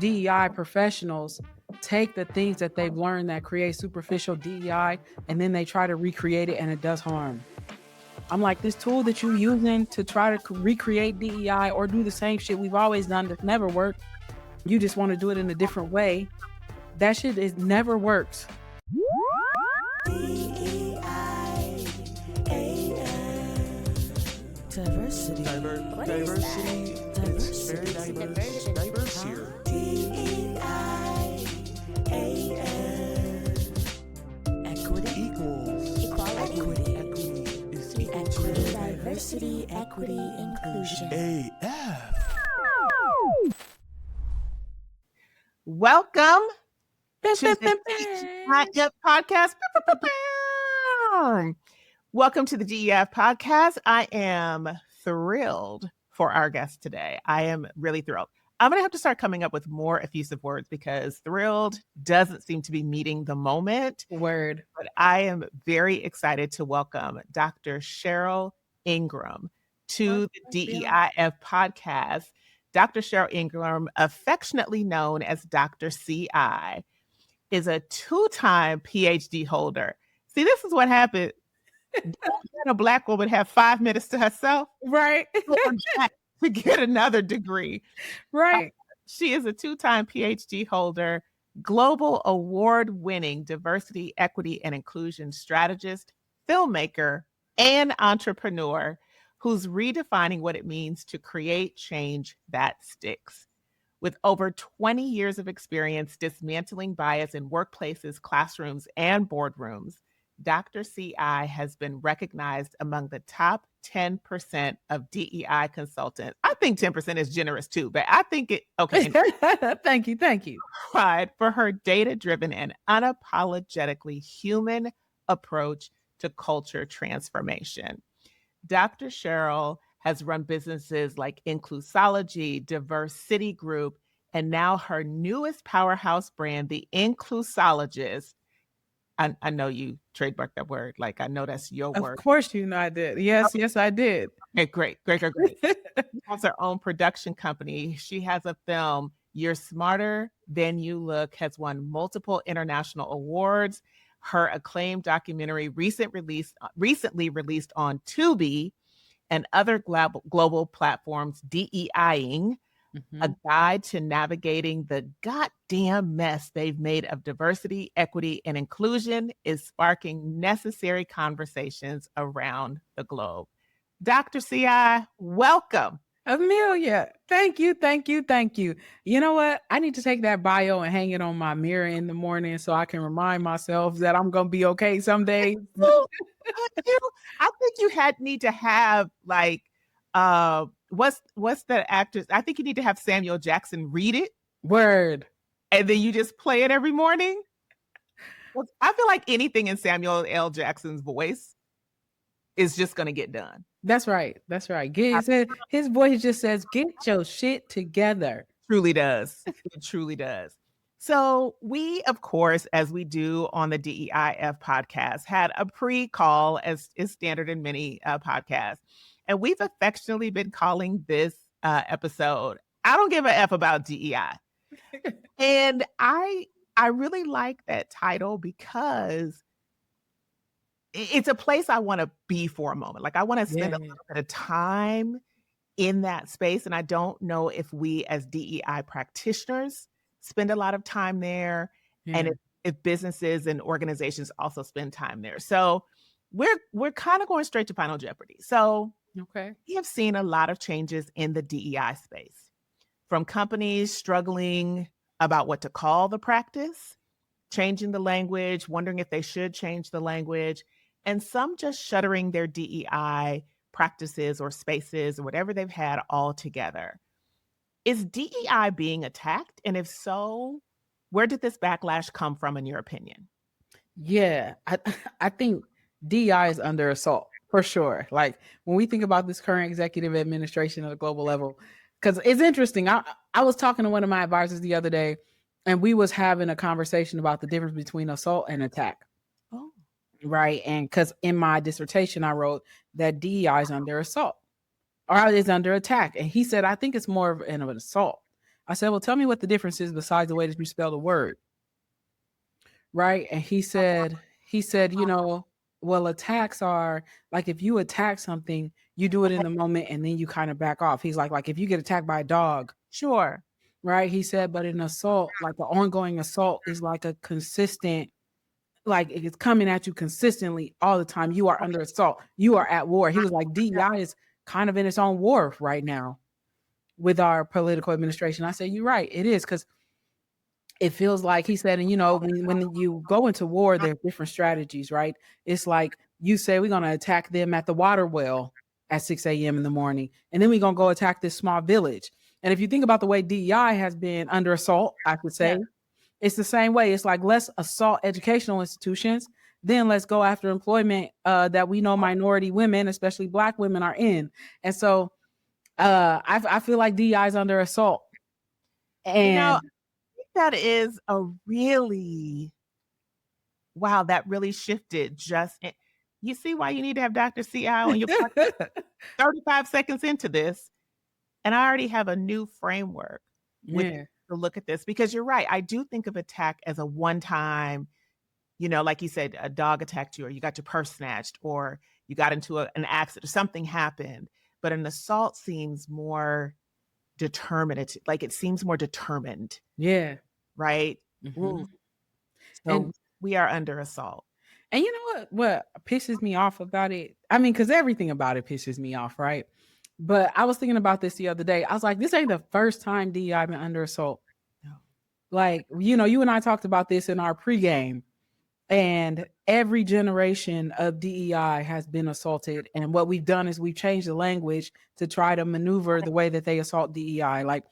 DEI professionals take the things that they've learned that create superficial DEI and then they try to recreate it and it does harm. I'm like, this tool that you're using to try to recreate DEI or do the same shit we've always done that never worked, you just want to do it in a different way. That shit is never works. DEI, diversity. Diversity. It's very diverse here. DEI, equity, Equals. equality, Is equal equity, to diversity, equity, inclusion. AF. Welcome to the DEI podcast. Welcome to the DEI podcast. I am thrilled for our guest today. I am really thrilled. I'm going to have to start coming up with more effusive words because thrilled doesn't seem to be meeting the moment. Word. But I am very excited to welcome Dr. Cheryl Ingram to the DEIF podcast. Dr. Cheryl Ingram, affectionately known as Dr. CI, is a two-time PhD holder. See, this is what happened. A Black woman have 5 minutes to herself, Right. to get another degree. Right. She is a two-time PhD holder, global award-winning diversity, equity, and inclusion strategist, filmmaker, and entrepreneur who's redefining what it means to create change that sticks. With over 20 years of experience dismantling bias in workplaces, classrooms, and boardrooms, Dr. CI has been recognized among the top 10% of DEI consultants. I think 10% is generous too, but I think it, okay. Thank you. Pride for her data-driven and unapologetically human approach to culture transformation. Dr. Cheryl has run businesses like Inclusology, Diverse City Group, and now her newest powerhouse brand, the Inclusologist. I know you trademarked that word. Like, I know that's your word. Of course you know I did. Yes, I did. Okay, great. She has her own production company. She has a film, You're Smarter Than You Look, has won multiple international awards. Her acclaimed documentary recently released on Tubi and other global platforms, DEIing, a guide to navigating the goddamn mess they've made of diversity, equity, and inclusion, is sparking necessary conversations around the globe. Dr. CI, welcome. Amelia, thank you. You know what? I need to take that bio and hang it on my mirror in the morning so I can remind myself that I'm going to be okay someday. I think you need to have like, what's the actress? I think you need to have Samuel Jackson read it. Word. And then you just play it every morning. Well, I feel like anything in Samuel L. Jackson's voice is just going to get done. That's right. His voice just says, get your shit together. Truly does. It truly does. So we, of course, as we do on the DEIF podcast, had a pre-call, as is standard in many podcasts. And we've affectionately been calling this episode, I Don't Give a F About DEI. And I really like that title because it's a place I want to be for a moment. Like, I want to spend a little bit of time in that space. And I don't know if we as DEI practitioners spend a lot of time there, and if businesses and organizations also spend time there. So we're kind of going straight to Final Jeopardy. So we have seen a lot of changes in the DEI space, from companies struggling about what to call the practice, changing the language, wondering if they should change the language, and some just shuttering their DEI practices or spaces or whatever they've had all together. Is DEI being attacked? And if so, where did this backlash come from, in your opinion? Yeah, I think DEI is under assault for sure. Like, when we think about this current executive administration at a global level, because it's interesting. I was talking to one of my advisors the other day, and we was having a conversation about the difference between assault and attack. Oh, right. And because in my dissertation, I wrote that DEI is under assault or is under attack. And he said, I think it's more of an assault. I said, well, tell me what the difference is besides the way that you spell the word. Right. And he said, well, attacks are like if you attack something, you do it in the moment and then you kind of back off. He's like if you get attacked by a dog, Sure. right? He said, but an assault, like the ongoing assault is like a consistent, like it's coming at you consistently all the time. You are under assault. You are at war. He was like, DEI is kind of in its own war right now with our political administration. I said, you're right. It is because it feels like he said, and when you go into war, there's different strategies, right? It's like you say, we're going to attack them at the water well at 6 a.m. in the morning, and then we're going to go attack this small village. And if you think about the way DEI has been under assault, I could say, it's the same way. It's like, let's assault educational institutions, then let's go after employment that we know minority women, especially Black women, are in. And so I feel like DEI is under assault. And that is a really, wow, that really shifted you see why you need to have Dr. C.I. on your podcast 35 seconds into this. And I already have a new framework to look at this, because you're right. I do think of attack as a one-time, like you said, a dog attacked you, or you got your purse snatched, or you got into an accident, or something happened. But an assault seems more determinative, like it seems more determined. Yeah. Right? Mm-hmm. So we are under assault. And you know what pisses me off about it? I mean, because everything about it pisses me off, right? But I was thinking about this the other day. I was like, this ain't the first time DEI been under assault. No. Like, you and I talked about this in our pregame. And every generation of DEI has been assaulted. And what we've done is we've changed the language to try to maneuver the way that they assault DEI. Like,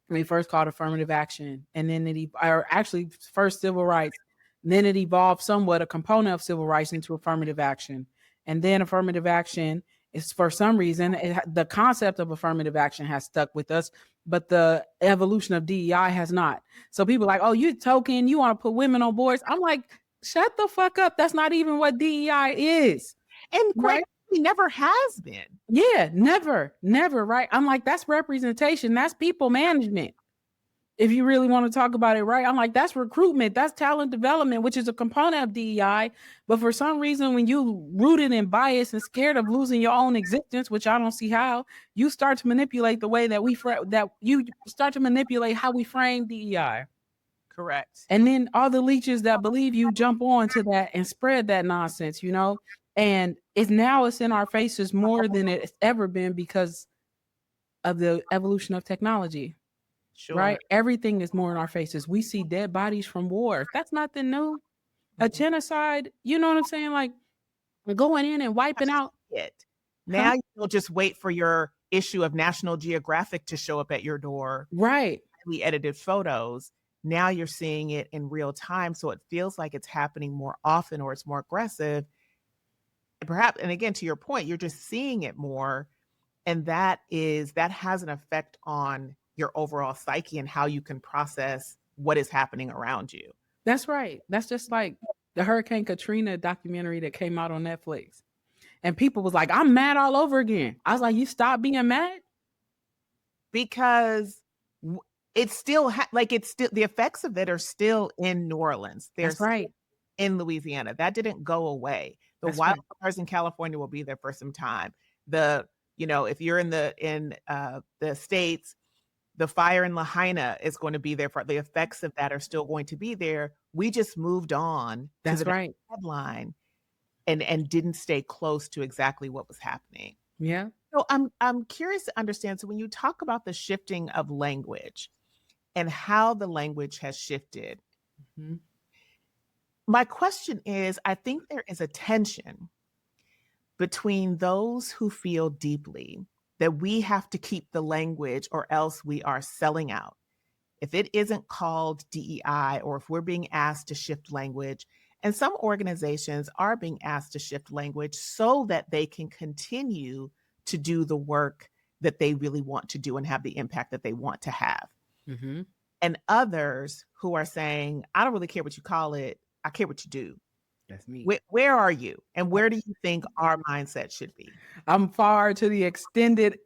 we first called affirmative action, and then actually first civil rights. Then it evolved somewhat a component of civil rights into affirmative action. And then affirmative action is, for some reason, the concept of affirmative action has stuck with us, but the evolution of DEI has not. So people are like, oh, you token, you want to put women on boards. I'm like, shut the fuck up. That's not even what DEI is. And quite never has been. Yeah, never, right? I'm like, that's representation. That's people management. If you really want to talk about it, right? I'm like, that's recruitment. That's talent development, which is a component of DEI. But for some reason, when you rooted in bias and scared of losing your own existence, which I don't see how, you start to manipulate the way that you start to manipulate how we frame DEI. Correct. And then all the leeches that believe you jump on to that and spread that nonsense, and it's in our faces more than it's ever been because of the evolution of technology. Sure. Right? Everything is more in our faces. We see dead bodies from war. That's nothing new. A genocide, you know what I'm saying? Like, going in and wiping out it. Now you'll just wait for your issue of National Geographic to show up at your door. Right. We edited photos. Now you're seeing it in real time. So it feels like it's happening more often, or it's more aggressive. Perhaps, and again, to your point, you're just seeing it more. And that has an effect on your overall psyche and how you can process what is happening around you. That's right. That's just like the Hurricane Katrina documentary that came out on Netflix. And people was like, I'm mad all over again. I was like, you stop being mad? Because it's still the effects of it are still in New Orleans. That's right. In Louisiana. That didn't go away. The wildfires in California will be there for some time. If you're in the States, the fire in Lahaina is going to be there. For the effects of that are still going to be there. We just moved on. That's to the right. Headline, and didn't stay close to exactly what was happening. Yeah. So I'm curious to understand. So when you talk about the shifting of language and how the language has shifted, my question is, I think there is a tension between those who feel deeply that we have to keep the language or else we are selling out. If it isn't called DEI, or if we're being asked to shift language, and some organizations are being asked to shift language so that they can continue to do the work that they really want to do and have the impact that they want to have. Mm-hmm. And others who are saying, I don't really care what you call it. I care what you do. That's me. Where are you? And where do you think our mindset should be? I'm far to the extended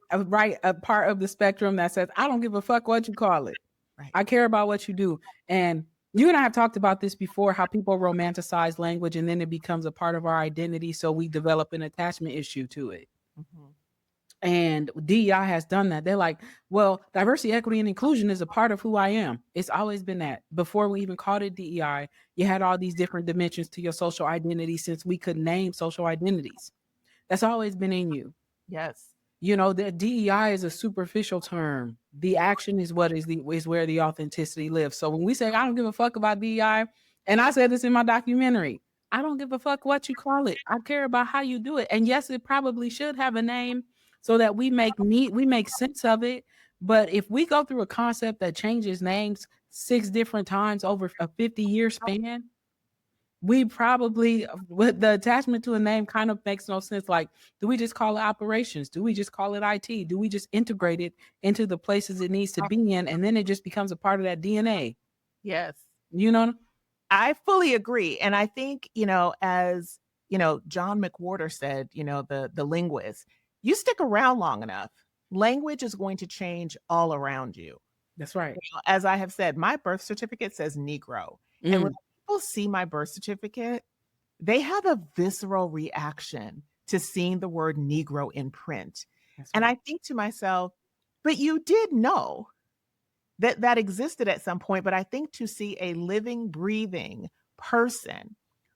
part of the spectrum that says, I don't give a fuck what you call it. Right. I care about what you do. And you and I have talked about this before, how people romanticize language and then it becomes a part of our identity. So we develop an attachment issue to it. Mhm. And DEI has done that. They're like, well, diversity, equity, and inclusion is a part of who I am. It's always been that. Before we even called it DEI, you had all these different dimensions to your social identity since we could name social identities. That's always been in you. Yes. You know, the DEI is a superficial term. The action is what is where the authenticity lives. So when we say I don't give a fuck about DEI, and I said this in my documentary, I don't give a fuck what you call it. I care about how you do it. And yes, it probably should have a name so that we make sense of it. But if we go through a concept that changes names 6 different times over a 50-year span, we probably with the attachment to a name kind of makes no sense. Like, do we just call it operations? Do we just call it IT? Do we just integrate it into the places it needs to be in, and then it just becomes a part of that DNA? Yes. You know? I fully agree. And I think, as, John McWhorter said, the linguist, you stick around long enough, language is going to change all around you. That's right. As I have said, my birth certificate says Negro. And when Mm, people see my birth certificate, they have a visceral reaction to seeing the word Negro in print. that's And right. I think to myself, but you did know that existed at some point. But I think to see a living, breathing person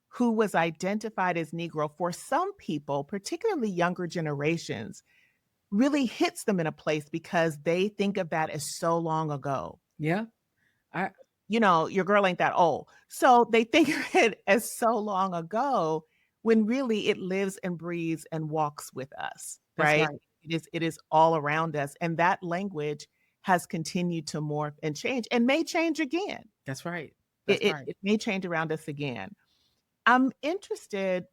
who was identified as Negro for some people, particularly younger generations, really hits them in a place because they think of that as so long ago. Yeah. I Your girl ain't that old. So they think of it as so long ago when really it lives and breathes and walks with us, that's right? right. It is all around us. And that language has continued to morph and change and may change again. That's right. It, That's it, right. it may change around us again. I'm interested.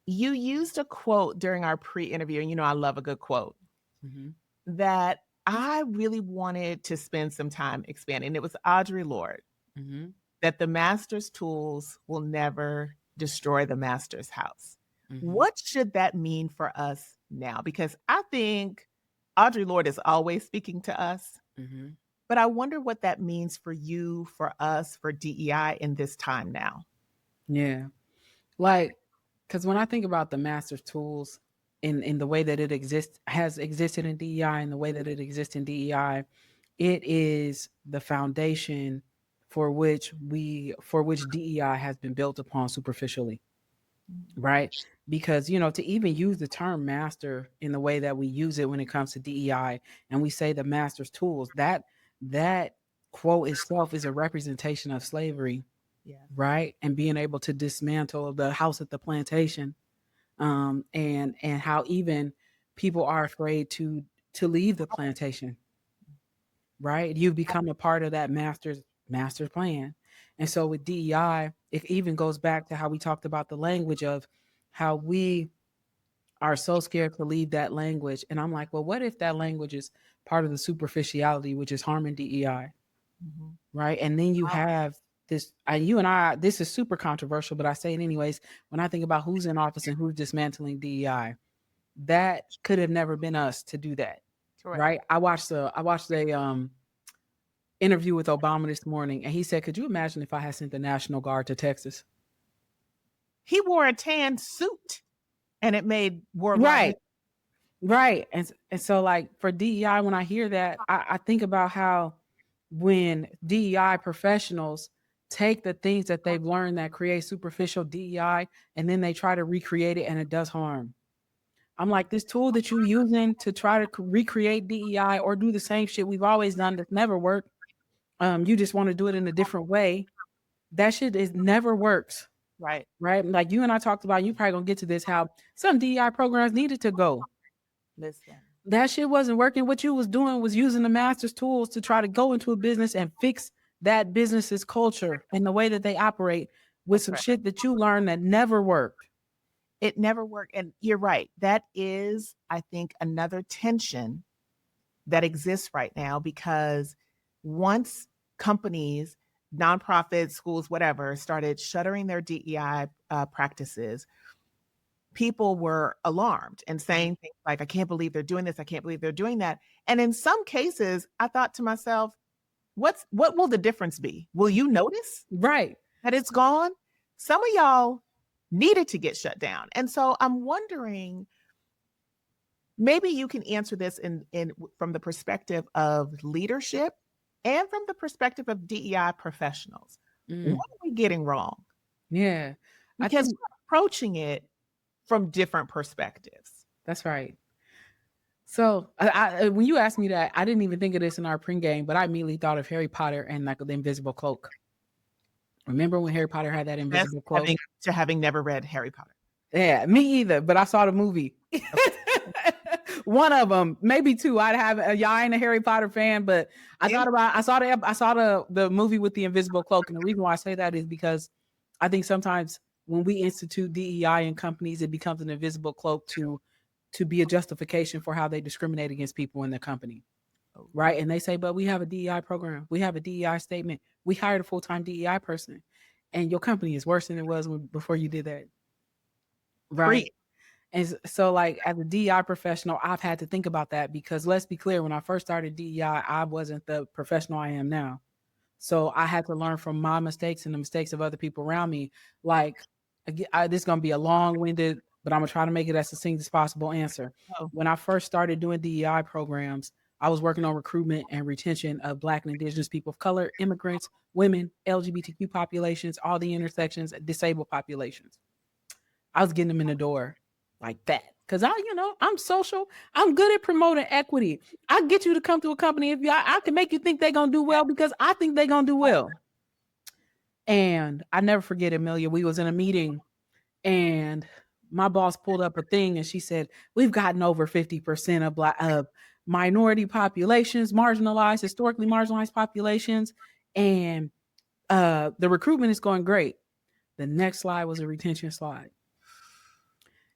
You used a quote during our pre-interview, and I love a good quote Hmm. that I really wanted to spend some time expanding. It was Audre Lorde, Hmm. that the master's tools will never destroy the master's house. Hmm. What should that mean for us now? Because I think Audre Lorde is always speaking to us, Hmm. but I wonder what that means for you, for us, for DEI in this time now. Yeah. Like, because when I think about the master's tools in the way that it exists, has existed in DEI and the way that it exists in DEI, it is the foundation for which DEI has been built upon superficially, right? Because to even use the term master in the way that we use it when it comes to DEI, and we say the master's tools, that quote itself is a representation of slavery, Yes. right? And being able to dismantle the house at the plantation, and how even people are afraid to leave the plantation, right? You become a part of that master's plan. And so with DEI, it even goes back to how we talked about the language of how we are so scared to leave that language. And I'm like, well, what if that language is part of the superficiality, which is harming DEI, Mhm. right? And then you have this, you and I, this is super controversial, but I say it anyways. When I think about who's in office and who's dismantling DEI, that could have never been us to do that, Correct. right? I watched a interview with Obama this morning, and he said, "Could you imagine if I had sent the National Guard to Texas?" He wore a tan suit and it made worldwide Right, right. And so, like for DEI, when I hear that, I think about how when DEI professionals take the things that they've learned that create superficial DEI and then they try to recreate it and it does harm. I'm like, this tool that you're using to try to recreate DEI or do the same shit we've always done that's never worked. You just want to do it in a different way. That shit is never works, right. right? Like you and I talked about, you probably gonna get to this, how some DEI programs needed to go. Listen. That shit wasn't working. What you was doing was using the master's tools to try to go into a business and fix that business's culture and the way that they operate with That's some right. shit that you learned that never worked. It never worked. And you're right. That is, I think, another tension that exists right now because once companies, nonprofits, schools, whatever, started shuttering their DEI practices, people were alarmed and saying things like, I can't believe they're doing this. I can't believe they're doing that. And in some cases, I thought to myself, what will the difference be? Will you notice Right. that it's gone? Some of y'all needed to get shut down. And so I'm wondering, maybe you can answer this in from the perspective of leadership and from the perspective of DEI professionals. Mm, What are we getting wrong? yeah. I Because think we're approaching it from different perspectives. that's right. So when you asked me that, I didn't even think of this in our pregame, but I immediately thought of Harry Potter and like the invisible cloak. Remember when Harry Potter had that Yes, invisible cloak? having never read Harry Potter. Yeah, me either, but I saw the movie. One of them, maybe two. I'd have y'all ain't a Harry Potter fan, but I saw the movie with the invisible cloak, and the reason why I say that is because I think sometimes when we institute DEI in companies, it becomes an invisible cloak to be a justification for how they discriminate against people in the company. Right. And they say, but we have a DEI program. We have a DEI statement. We hired a full-time DEI person. And your company is worse than it was before you did that. Right. And so like as a DEI professional, I've had to think about that because let's be clear, when I first started DEI, I wasn't the professional I am now. So I had to learn from my mistakes and the mistakes of other people around me. Like this is going to be a long-winded, but I'm going to try to make it as succinct as possible answer. Oh. When I first started doing DEI programs, I was working on recruitment and retention of Black and Indigenous people of color, immigrants, women, LGBTQ populations, all the intersections, disabled populations. I was getting them in the door like that. Cause I'm social. I'm good at promoting equity. I get you to come to a company if I can make you think they're gonna do well because I think they're gonna do well. And I never forget, Amelia. We was in a meeting, and my boss pulled up a thing, and she said, "We've gotten over 50% of Black minority populations, marginalized, historically marginalized populations, and the recruitment is going great." The next slide was a retention slide.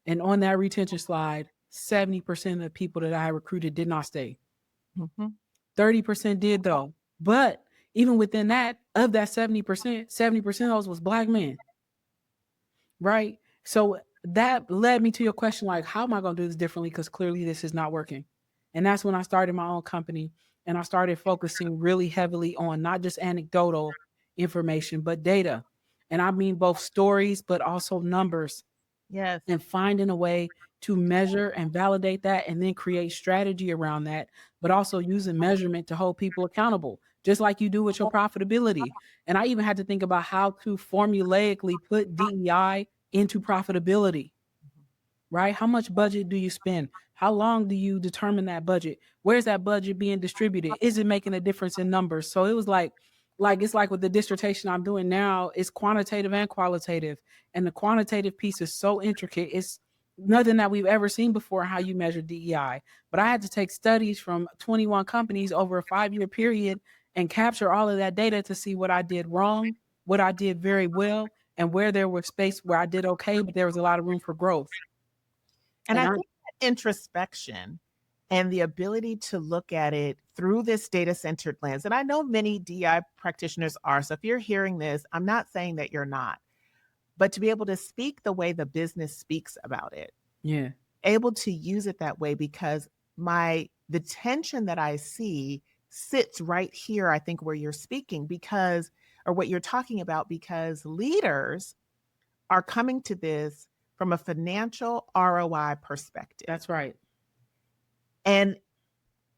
And on that retention slide, 70% of the people that I recruited did not stay. 30% did though. But even within that, of that 70%, 70% of those was Black men. Right? So that led me to your question, like, how am I going to do this differently? Because clearly this is not working. And that's when I started my own company. And I started focusing really heavily on not just anecdotal information, but data. And I mean both stories, but also numbers. Yes. And finding a way to measure and validate that and then create strategy around that, but also using measurement to hold people accountable, just like you do with your profitability. And I even had to think about how to formulaically put DEI into profitability, right? How much budget do you spend? How long do you determine that budget? Where's that budget being distributed? Is it making a difference in numbers? So it was like it's like with the dissertation I'm doing now, it's quantitative and qualitative. And the quantitative piece is so intricate. It's nothing that we've ever seen before, how you measure DEI. But I had to take studies from 21 companies over a 5-year period and capture all of that data to see what I did wrong, what I did very well, and where there was space where I did okay, but there was a lot of room for growth. And I think that introspection and the ability to look at it through this data-centered lens, and I know many DEI practitioners are, so if you're hearing this, I'm not saying that you're not, but to be able to speak the way the business speaks about it, able to use it that way, because the tension that I see sits right here, I think, where you're speaking, or what you're talking about, because leaders are coming to this from a financial ROI perspective. That's right. And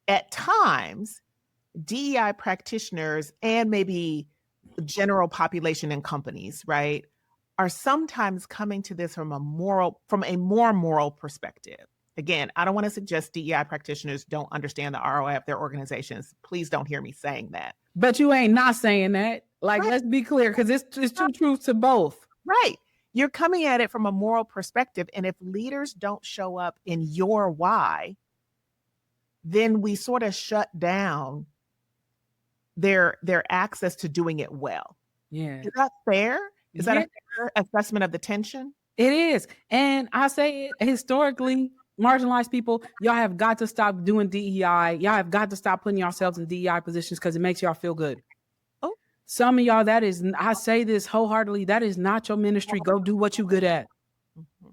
at times, DEI practitioners and maybe general population in companies, right, are sometimes coming to this from a more moral perspective. Again, I don't want to suggest DEI practitioners don't understand the ROI of their organizations. Please don't hear me saying that. But you ain't not saying that. Like, right. Let's be clear, because it's two truths to both. Right. You're coming at it from a moral perspective. And if leaders don't show up in your why, then we sort of shut down their access to doing it well. Yeah. Is that fair? Is that a fair assessment of the tension? It is. And I say it, historically, marginalized people, y'all have got to stop doing DEI. Y'all have got to stop putting yourselves in DEI positions because it makes y'all feel good. Oh. Some of y'all, I say this wholeheartedly, that is not your ministry. Go do what you're good at. Mm-hmm.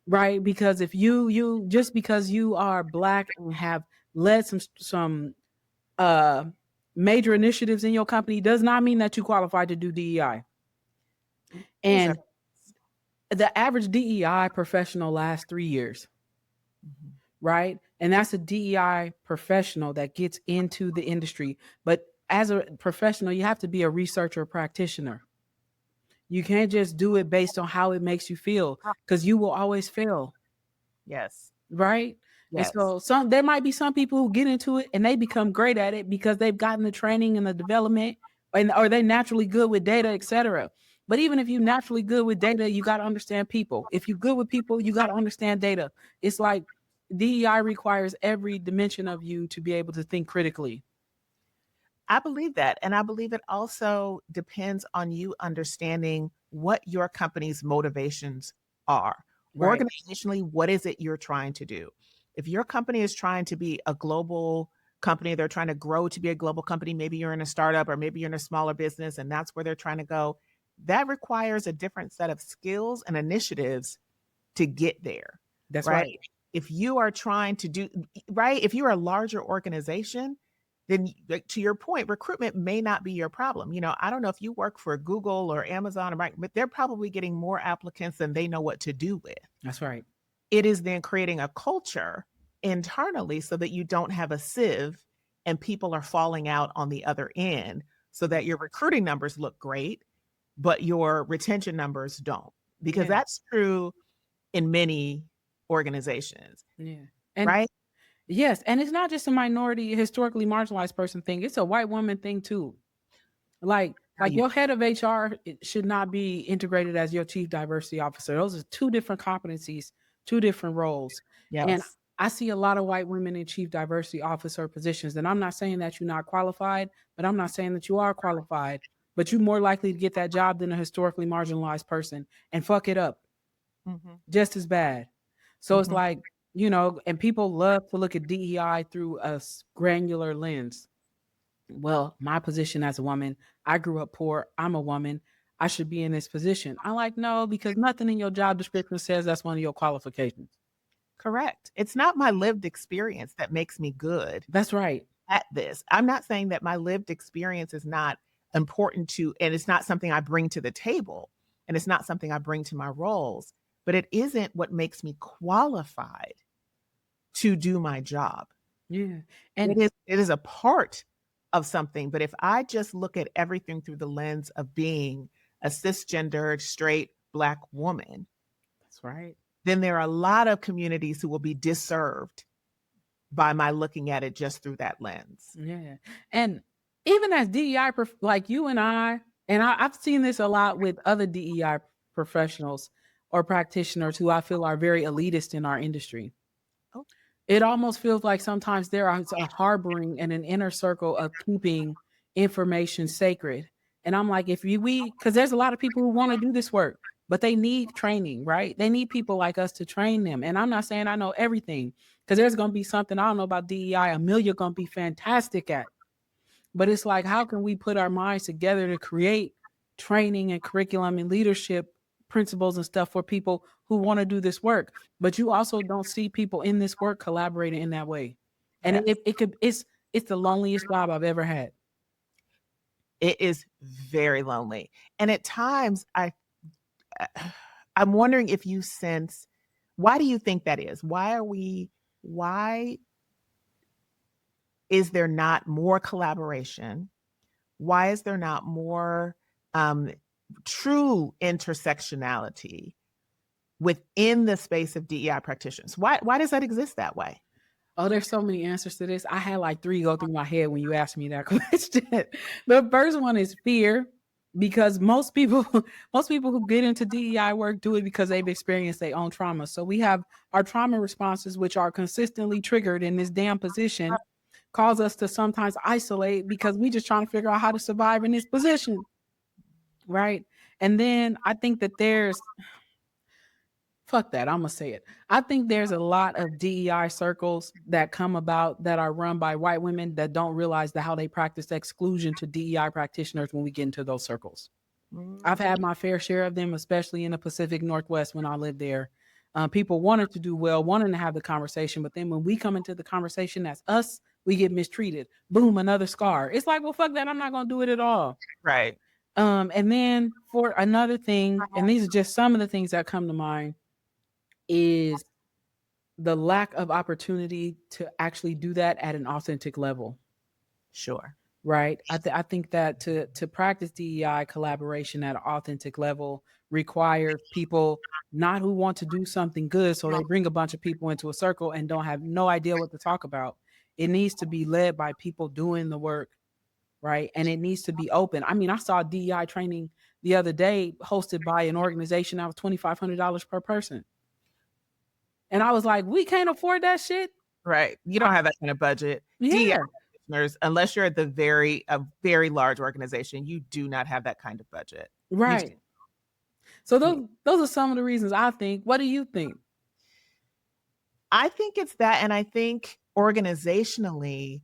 Right? Because if you just because you are Black and have led some major initiatives in your company does not mean that you qualify to do DEI. Those And are the average DEI professional lasts 3 years, Mhm. right? And that's a DEI professional that gets into the industry. But as a professional, you have to be a researcher practitioner. You can't just do it based on how it makes you feel because you will always fail, Yes. right? And Yes. so there might be some people who get into it and they become great at it because they've gotten the training and the development, and or they naturally good with data, etc. But even if you naturally good with data, you got to understand people. If you're good with people, you got to understand data. It's like DEI requires every dimension of you to be able to think critically. I believe that. And I believe it also depends on you understanding what your company's motivations are. Right. Organizationally, what is it you're trying to do? If your company is trying to be a global company, they're trying to grow to be a global company, maybe you're in a startup or maybe you're in a smaller business and that's where they're trying to go, that requires a different set of skills and initiatives to get there, That's right? right. If you are trying to do right, if you're a larger organization, then like, to your point, recruitment may not be your problem. I don't know if you work for Google or Amazon or but they're probably getting more applicants than they know what to do with. That's right. It is then creating a culture internally so that you don't have a sieve and people are falling out on the other end so that your recruiting numbers look great, but your retention numbers don't. Because Yeah. that's true in many organizations, Yeah. And right? yes, and it's not just a minority, historically marginalized person thing. It's a white woman thing too. How Like you your head of HR should not be integrated as your chief diversity officer. Those are two different competencies, two different roles. And yes. I see a lot of white women in chief diversity officer positions. And I'm not saying that you're not qualified, but I'm not saying that you are qualified. But you're more likely to get that job than a historically marginalized person and fuck it up Mhm, just as bad. So it's mhm. like, and people love to look at DEI through a granular lens. Well, my position as a woman, I grew up poor. I'm a woman. I should be in this position. I'm like, no, because nothing in your job description says that's one of your qualifications. Correct. It's not my lived experience that makes me good That's right. at this. I'm not saying that my lived experience is not important to and it's not something I bring to the table, and it's not something I bring to my roles, but it isn't what makes me qualified to do my job. Yeah. It And is a part of something, but if I just look at everything through the lens of being a cisgendered, straight Black woman, that's right. then there are a lot of communities who will be disserved by my looking at it just through that lens. Yeah. And even as DEI, like you and I've seen this a lot with other DEI professionals or practitioners who I feel are very elitist in our industry. Oh, It almost feels like sometimes there is a harboring and an inner circle of keeping information sacred. And I'm like, because there's a lot of people who want to do this work, but they need training, right? They need people like us to train them. And I'm not saying I know everything, because there's going to be something I don't know about DEI, Amelia going to be fantastic at. But it's like, how can we put our minds together to create training and curriculum and leadership principles and stuff for people who want to do this work? But you also don't see people in this work collaborating in that way. And yes. it's the loneliest job I've ever had. It is very lonely. And at times I'm wondering if you sense why do you think that is? Why is there not more collaboration? Why is there not more um, true intersectionality within the space of DEI practitioners? Why does that exist that way? Oh, there's so many answers to this. I had like three go through my head when you asked me that question. The first one is fear, because most people, most people who get into DEI work do it because they've experienced their own trauma. So we have our trauma responses, which are consistently triggered in this damn position, cause us to sometimes isolate because we just trying to figure out how to survive in this position, right? And then I think that fuck that, I'm gonna say it. I think there's a lot of DEI circles that come about that are run by white women that don't realize how they practice exclusion to DEI practitioners when we get into those circles. I've Mm, had my fair share of them, especially in the Pacific Northwest when I lived there. People wanted to do well, wanting to have the conversation, but then when we come into the conversation, that's us, we get mistreated. Boom, another scar. It's like, well, fuck that. I'm not gonna do it at all. Right. And then for another thing, and these are just some of the things that come to mind, is the lack of opportunity to actually do that at an authentic level. Sure. Right. I think that to practice DEI collaboration at an authentic level requires people not who want to do something good, so they bring a bunch of people into a circle and don't have no idea what to talk about. It needs to be led by people doing the work, right? And it needs to be open. I mean, I saw DEI training the other day hosted by an organization that was $2,500 per person. And I was like, we can't afford that shit. Right. You don't have that kind of budget. DEI Yeah. practitioners, unless you're at a very large organization, you do not have that kind of budget. Right. So those are some of the reasons I think. What do you think? I think it's that, and I think organizationally,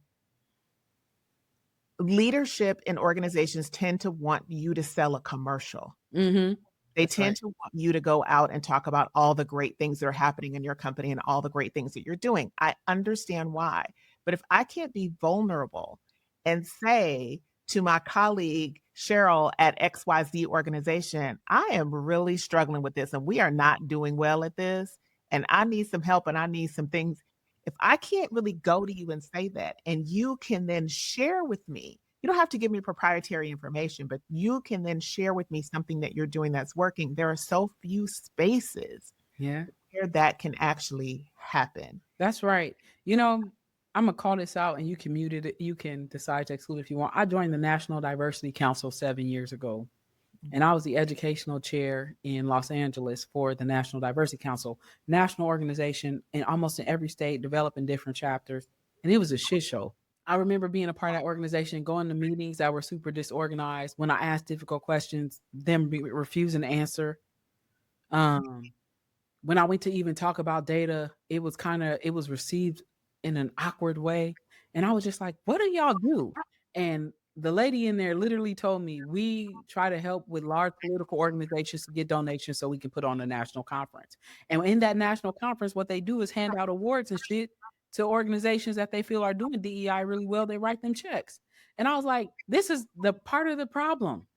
leadership in organizations tend to want you to sell a commercial. Mm-hmm. They That's tend right. to want you to go out and talk about all the great things that are happening in your company and all the great things that you're doing. I understand why. But if I can't be vulnerable and say to my colleague, Cheryl at XYZ organization, I am really struggling with this and we are not doing well at this, and I need some help and I need some things. If I can't really go to you and say that, and you can then share with me, you don't have to give me proprietary information, but you can then share with me something that you're doing that's working. There are so few spaces Yeah. where that can actually happen. That's right. You know, I'm gonna call this out, and you can mute it. You can decide to exclude if you want. I joined the National Diversity Council 7 years ago, and I was the educational chair in Los Angeles for the National Diversity Council, national organization, and almost in every state, developing different chapters, and it was a shit show. I remember being a part of that organization, going to meetings that were super disorganized. When I asked difficult questions, them refusing to answer. Um, when I went to even talk about data, it was received in an awkward way. And I was just like, what do y'all do? And the lady in there literally told me, we try to help with large political organizations to get donations so we can put on a national conference. And in that national conference, what they do is hand out awards and shit to organizations that they feel are doing DEI really well. They write them checks. And I was like, this is the part of the problem.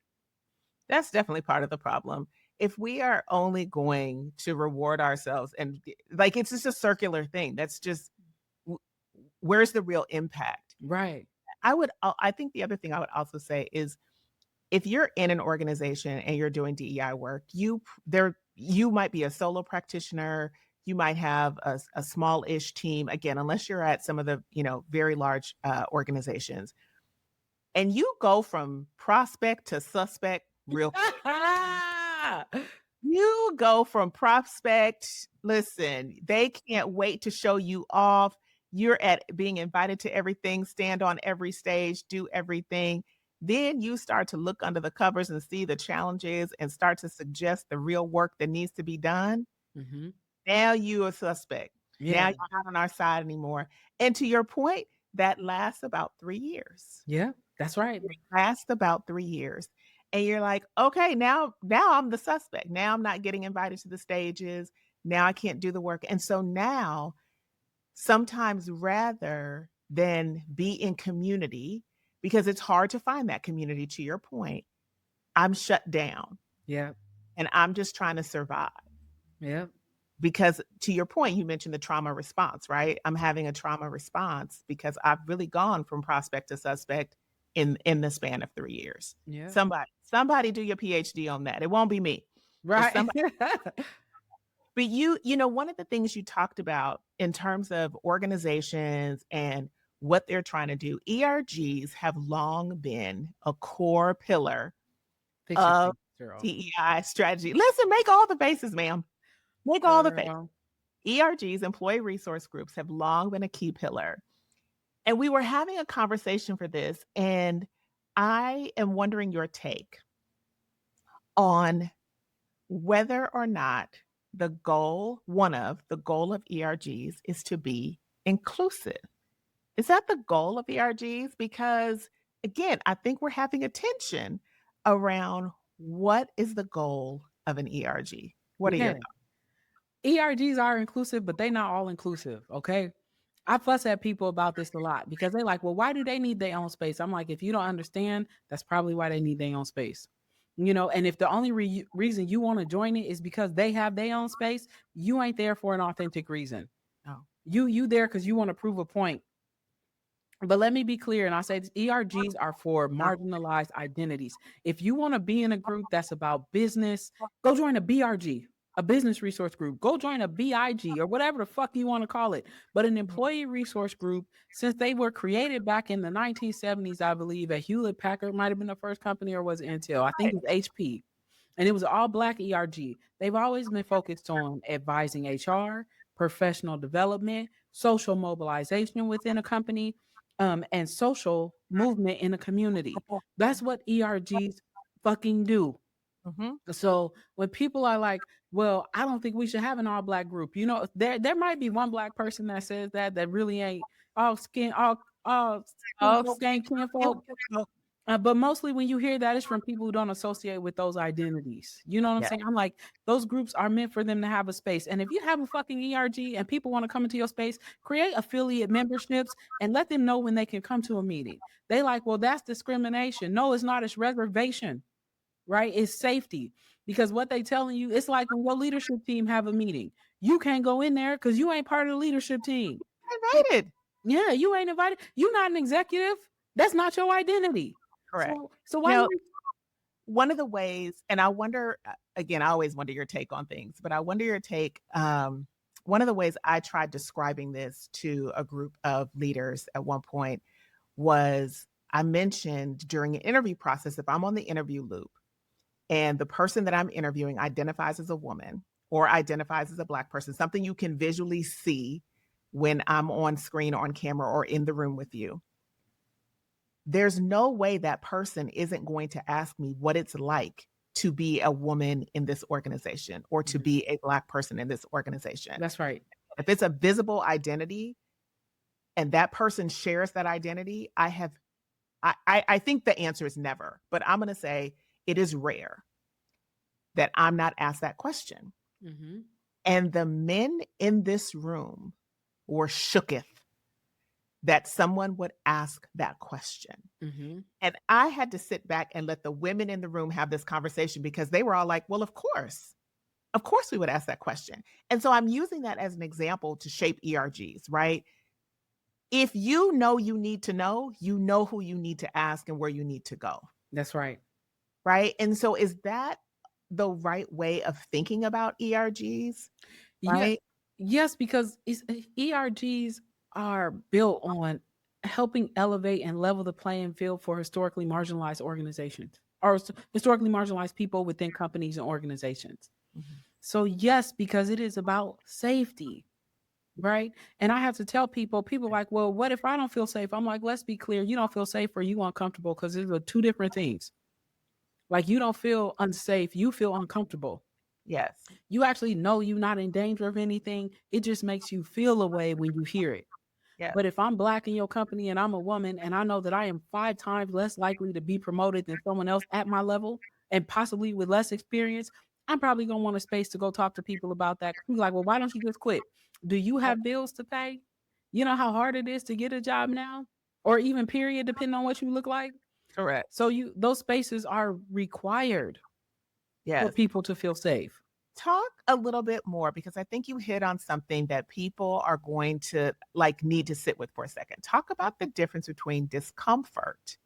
That's definitely part of the problem. If we are only going to reward ourselves and like it's just a circular thing, that's just where's the real impact? Right. I think the other thing I would also say is if you're in an organization and you're doing DEI work, you might be a solo practitioner, you might have a small-ish team, again, unless you're at some of the, very large organizations. And you go from prospect to suspect real quick. You go from prospect, listen, they can't wait to show you off. You're at being invited to everything, stand on every stage, do everything. Then you start to look under the covers and see the challenges and start to suggest the real work that needs to be done. Mhm. Now you a suspect. Now Yeah. you're not on our side anymore. And to your point, that lasts about 3 years. Yeah. That's right. It lasts about 3 years. And you're like, okay, now I'm the suspect. Now I'm not getting invited to the stages. Now I can't do the work. And so now, sometimes rather than be in community, because it's hard to find that community, to your point, I'm shut down Yeah. and I'm just trying to survive. Yeah. Because to your point, you mentioned the trauma response, right? I'm having a trauma response because I've really gone from prospect to suspect in the span of 3 years. Yeah. Somebody do your PhD on that. It won't be me. But Right. somebody, but one of the things you talked about in terms of organizations and what they're trying to do, ERGs have long been a core pillar Fix your of face, girl. DEI strategy. Listen, make all the faces, ma'am. Make all the faces. Girl. ERGs, employee resource groups, have long been a key pillar. And we were having a conversation for this, and I am wondering your take on whether or not one of the goal of ERGs is to be inclusive. Is that the goal of ERGs? Because again, I think we're having a tension around what is the goal of an ERG. What are your Yeah. thoughts? ERGs are inclusive, but they not all inclusive. Okay. I fuss at people about this a lot because they like, well, why do they need their own space? I'm like, if you don't understand, that's probably why they need their own space. And if the only reason you want to join it is because they have their own space, you ain't there for an authentic reason. No. You there because you want to prove a point. But let me be clear, and I say this, ERGs are for marginalized identities. If you want to be in a group that's about business, go join a BRG, a business resource group. Go join a BIG or whatever the fuck you want to call it. But an employee resource group, since they were created back in the 1970s, I believe, at Hewlett Packard might have been the first company, or was it Intel? I think it was HP. And it was all black ERG. They've always been focused on advising HR, professional development, social mobilization within a company, and social movement in a community. That's what ERGs fucking do. Mm-hmm. So when people are like, well, I don't think we should have an all black group, there might be one black person that says that really ain't all skin Oh, folk ain't kinfolk. But mostly when you hear that, it's from people who don't associate with those identities. You know what I'm yeah. saying? I'm like, those groups are meant for them to have a space. And if you have a fucking ERG and people want to come into your space, create affiliate memberships and let them know when they can come to a meeting. They like, well, that's discrimination. No, it's not. It's reservation, right? It's safety. Because what they telling you, it's like when your leadership team have a meeting. You can't go in there because you ain't part of the leadership team. Invited. Yeah, you ain't invited. You're not an executive. That's not your identity. Correct. So why you One of the ways, and I wonder, again, I always wonder your take on things, but I wonder your take. One of the ways I tried describing this to a group of leaders at one point was I mentioned during an interview process, if I'm on the interview loop and the person that I'm interviewing identifies as a woman or identifies as a Black person, something you can visually see when I'm on screen, on camera, or in the room with you, there's no way that person isn't going to ask me what it's like to be a woman in this organization or to be a Black person in this organization. That's right. If it's a visible identity and that person shares that identity, I think the answer is never, but I'm going to say it is rare that I'm not asked that question. Mm-hmm. And the men in this room were shooketh that someone would ask that question. Mm-hmm. And I had to sit back and let the women in the room have this conversation because they were all like, well, of course we would ask that question. And so I'm using that as an example to shape ERGs, right? If you know you need to know, you know who you need to ask and where you need to go. That's right. Right. And so is that the right way of thinking about ERGs? Right. Yeah. Yes, because ERGs are built on helping elevate and level the playing field for historically marginalized organizations or historically marginalized people within companies and organizations. Mm-hmm. So yes, because it is about safety, right? And I have to tell people like, well, what if I don't feel safe? I'm like, let's be clear. You don't feel safe or you uncomfortable because these are two different things. Like you don't feel unsafe. You feel uncomfortable. Yes. You actually know you're not in danger of anything. It just makes you feel a way when you hear it. Yes. But if I'm Black in your company and I'm a woman and I know that I am 5 times less likely to be promoted than someone else at my level and possibly with less experience, I'm probably going to want a space to go talk to people about that. You're like, well, why don't you just quit? Do you have bills to pay? You know how hard it is to get a job now? Or even period, depending on what you look like? Correct. So those spaces are required for people to feel safe. Talk a little bit more because I think you hit on something that people are going to need to sit with for a second. Talk about the difference between discomfort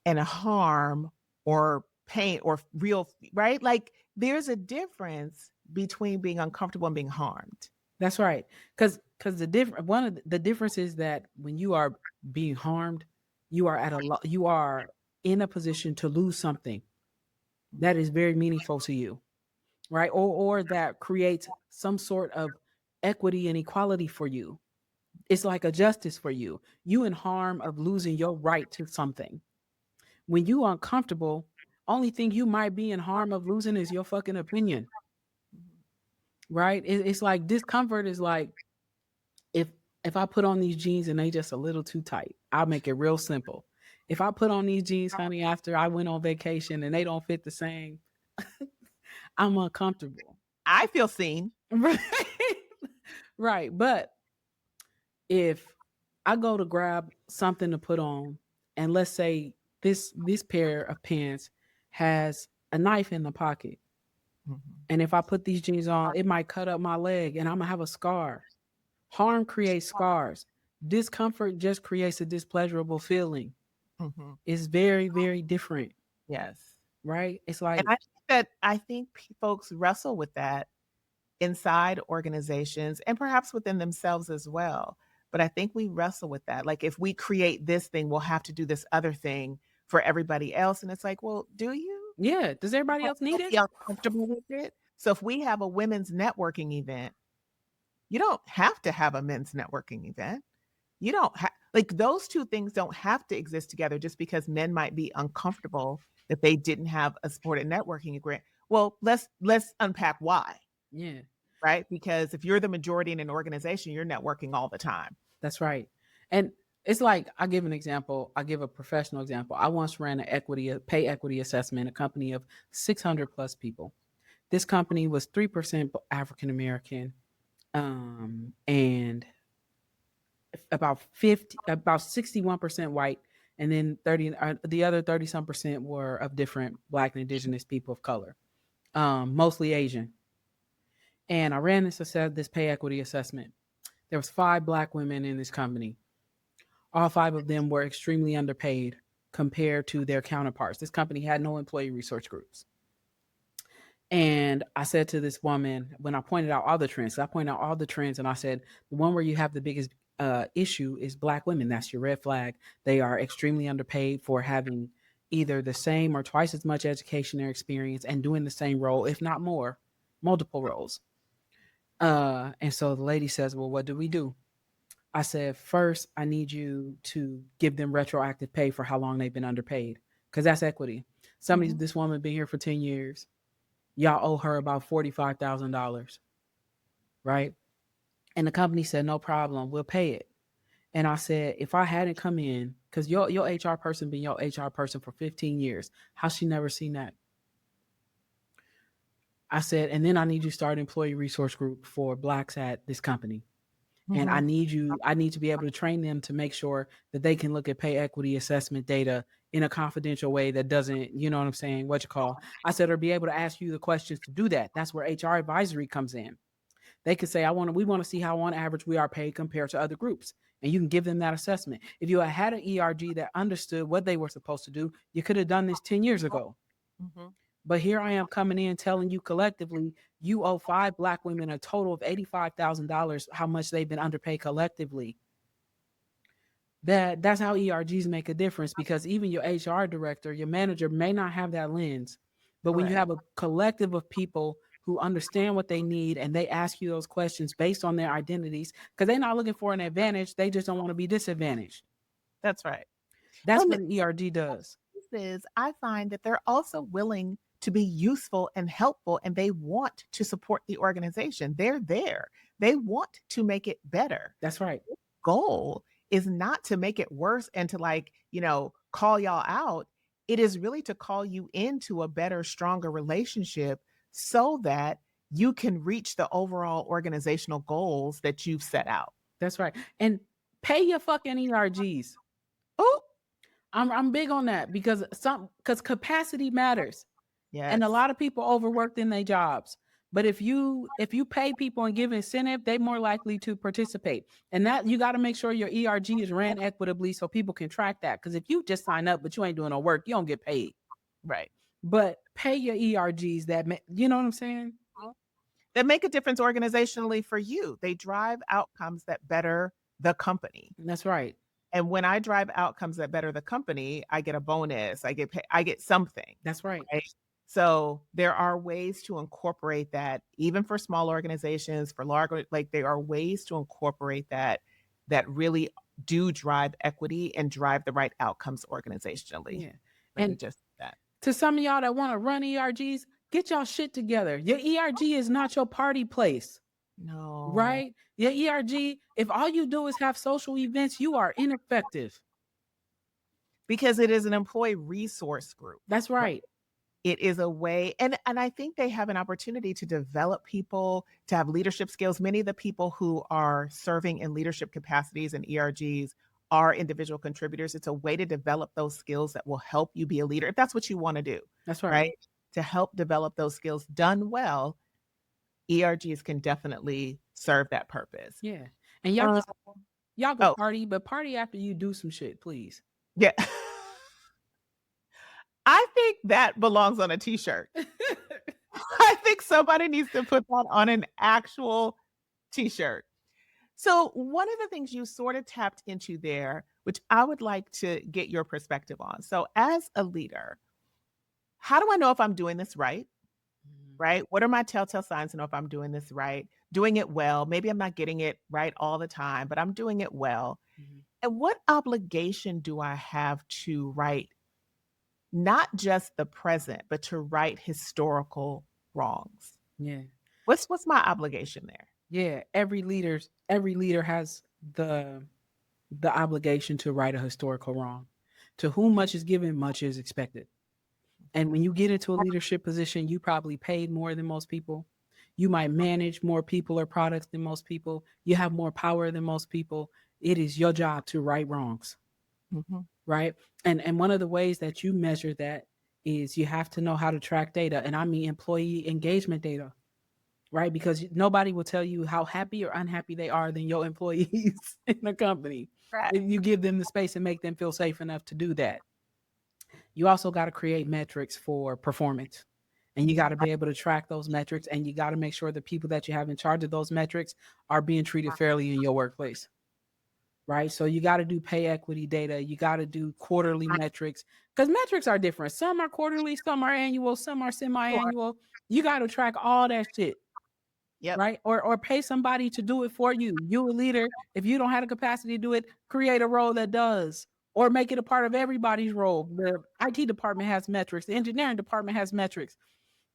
and harm or pain or real, right? Like there's a difference between being uncomfortable and being harmed. That's right. Because one of the difference is that when you are being harmed, you are in a position to lose something that is very meaningful to you, right? Or that creates some sort of equity and equality for you. It's like a justice for you. You in harm of losing your right to something. When you uncomfortable, only thing you might be in harm of losing is your fucking opinion. Right? It's like discomfort is like if I put on these jeans and they just a little too tight, I'll make it real simple. If I put on these jeans, honey, after I went on vacation and they don't fit the same, I'm uncomfortable. I feel seen. Right. Right. But if I go to grab something to put on, and let's say this pair of pants has a knife in the pocket, Mhm. and if I put these jeans on, it might cut up my leg, and I'm gonna have a scar. Harm creates scars. Discomfort just creates a displeasurable feeling. Mhm. It's very, very different, Yes. right? It's And like, I think folks wrestle with that inside organizations and perhaps within themselves as well. But I think we wrestle with that. Like if we create this thing, we'll have to do this other thing for everybody else. And it's like, well, do you? yeah, does everybody else need Don't it? be uncomfortable with it. So if we have a women's networking event, you don't have to have a men's networking event. You don't have like those two things don't have to exist together just because men might be uncomfortable that they didn't have a supported networking agreement. Well, let's unpack why, Yeah, right? Because if you're the majority in an organization, you're networking all the time. that's right. And it's like, I give an example. I give a professional example. I once ran a pay equity assessment, a company of 600 plus people. This company was 3% African American, and about 61% white, and then 30, the other 30 some percent were of different Black and Indigenous people of color, mostly Asian. And I ran this pay equity assessment. There was 5 Black women in this company. All 5 of them were extremely underpaid compared to their counterparts. This company had no employee resource groups. And I said to this woman, when I pointed out all the trends, I pointed out all the trends, and I said, the one where you have the biggest issue is Black women. That's your red flag. They are extremely underpaid for having either the same or twice as much education or experience and doing the same role, if not more, multiple roles. And so the lady says, well, what do we do? I said, first, I need you to give them retroactive pay for how long they've been underpaid, because that's equity. Mhm. This woman been here for 10 years. Y'all owe her about $45,000, right? And the company said, no problem, we'll pay it. And I said, if I hadn't come in, because your HR person been your HR person for 15 years, how she never seen that? I said, and then I need you to start an employee resource group for Blacks at this company. And Mhm. I need to be able to train them to make sure that they can look at pay equity assessment data in a confidential way that doesn't, you know what I'm saying, what you call. I said, or be able to ask you the questions to do that. That's where HR advisory comes in. They could say, we want to see how on average we are paid compared to other groups. And you can give them that assessment. If you had an ERG that understood what they were supposed to do, you could have done this 10 years ago. Mhm. But here I am coming in telling you collectively, you owe 5 Black women a total of $85,000, how much they've been underpaid collectively. That's how ERGs make a difference, because even your HR director, your manager may not have that lens. But when you Correct. have a collective of people who understand what they need and they ask you those questions based on their identities, because they're not looking for an advantage, they just don't want to be disadvantaged. That's right. That's And what an ERG does. this is, I find that they're also willing to be useful and helpful, and they want to support the organization. They're there. They want to make it better. That's right. Goal is not to make it worse and to like, call y'all out. It is really to call you into a better, stronger relationship so that you can reach the overall organizational goals that you've set out. That's right. And pay your fucking ERGs. Oh, I'm big on that, because capacity matters. And a yes, lot of people overworked in their jobs. But if you pay people and give incentive, they more likely to participate. And that, you got to make sure your ERG is ran equitably so people can track that. Because if you just sign up but you ain't doing no work, you don't get paid. right. But pay your ERGs you know what I'm saying? That make a difference organizationally for you. They drive outcomes that better the company. That's right. And when I drive outcomes that better the company, I get a bonus. I get something. That's right. Right? So there are ways to incorporate that, even for small organizations, for large, like there are ways to incorporate that really do drive equity and drive the right outcomes organizationally. Yeah. Let me And just that. to some of y'all that want to run ERGs, get y'all shit together. Your ERG is not your party place. No, Right? Your ERG, if all you do is have social events, you are ineffective. because it is an employee resource group. That's right. It is a way, and I think they have an opportunity to develop people to have leadership skills. Many of the people who are serving in leadership capacities and ERGs are individual contributors. It's a way to develop those skills that will help you be a leader if that's what you want to do, That's right. right? To help develop those skills done well, ERGs can definitely serve that purpose. Yeah. And y'all Uh, y'all go oh, party, but party after you do some shit, please. yeah. I think that belongs on a t-shirt. I think somebody needs to put that on an actual t-shirt. So one of the things you sort of tapped into there, which I would like to get your perspective on. So as a leader, how do I know if I'm doing this right? Right? What are my telltale signs to know if I'm doing this right? Doing it well. Maybe I'm not getting it right all the time, but I'm doing it well. Mhm. And what obligation do I have to write not just the present, but to right historical wrongs? Yeah. What's my obligation there? Yeah. Every leader has the obligation to right a historical wrong. To whom much is given, much is expected. And when you get into a leadership position, you probably paid more than most people. You might manage more people or products than most people. You have more power than most people. It is your job to right wrongs, Mhm. right? And one of the ways that you measure that is you have to know how to track data, and I mean employee engagement data, right? Because nobody will tell you how happy or unhappy they are than your employees in the company. Right. If you give them the space and make them feel safe enough to do that. You also got to create metrics for performance. And you got to be able to track those metrics, and you got to make sure the people that you have in charge of those metrics are being treated fairly in your workplace. Right. So you got to do pay equity data. You got to do quarterly metrics because metrics are different. Some are quarterly, some are annual, some are semi Sure. annual. You got to track all that shit. Yep. Right. Or pay somebody to do it for you. You a leader. If you don't have the capacity to do it, create a role that does, or make it a part of everybody's role. The IT department has metrics. The engineering department has metrics.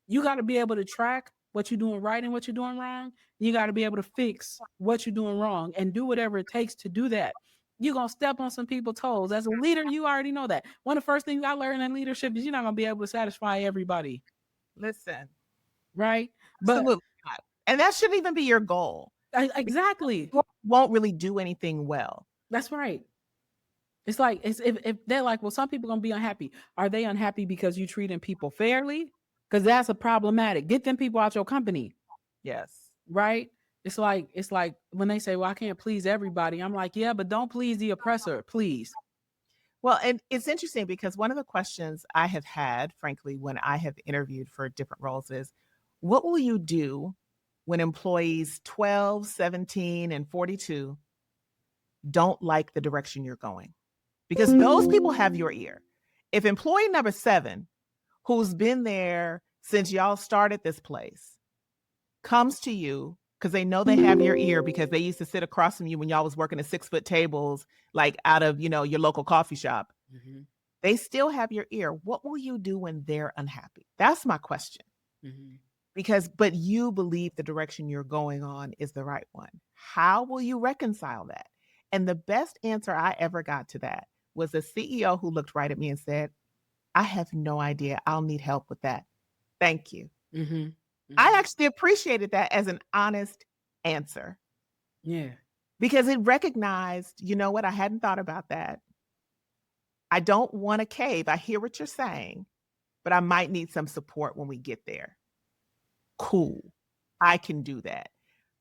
You got to be able to track what you're doing right and what you're doing wrong. You got to be able to fix what you're doing wrong and do whatever it takes to do that. You're going to step on some people's toes. As a leader, you already know that. One of the first things I learned in leadership is you're not going to be able to satisfy everybody. Listen, Right. But absolutely not. And that shouldn't even be your goal. exactly. You won't really do anything well. That's right. It's like if they're like, well, some people gonna be unhappy. Are they unhappy because you treating people fairly? Because that's a problematic. Get them people out your company, Yes. right? It's like when they say, "Well, I can't please everybody." I'm like, "Yeah, but don't please the oppressor, please." Well, and it's interesting because one of the questions I have had, frankly, when I have interviewed for different roles is, what will you do when employees 12, 17, and 42 don't like the direction you're going? Because those people have your ear. If employee number 7, who's been there since y'all started this place, comes to you because they know they have your ear because they used to sit across from you when y'all was working at 6-foot tables, like out of, your local coffee shop. Mm-hmm. They still have your ear. What will you do when they're unhappy? That's my question. Mm-hmm. But you believe the direction you're going on is the right one. How will you reconcile that? And the best answer I ever got to that was a CEO who looked right at me and said, I have no idea. I'll need help with that. Thank you. Mm-hmm. Mm-hmm. I actually appreciated that as an honest answer Yeah. because it recognized, you know what? I hadn't thought about that. I don't want to cave. I hear what you're saying, but I might need some support when we get there. Cool. I can do that.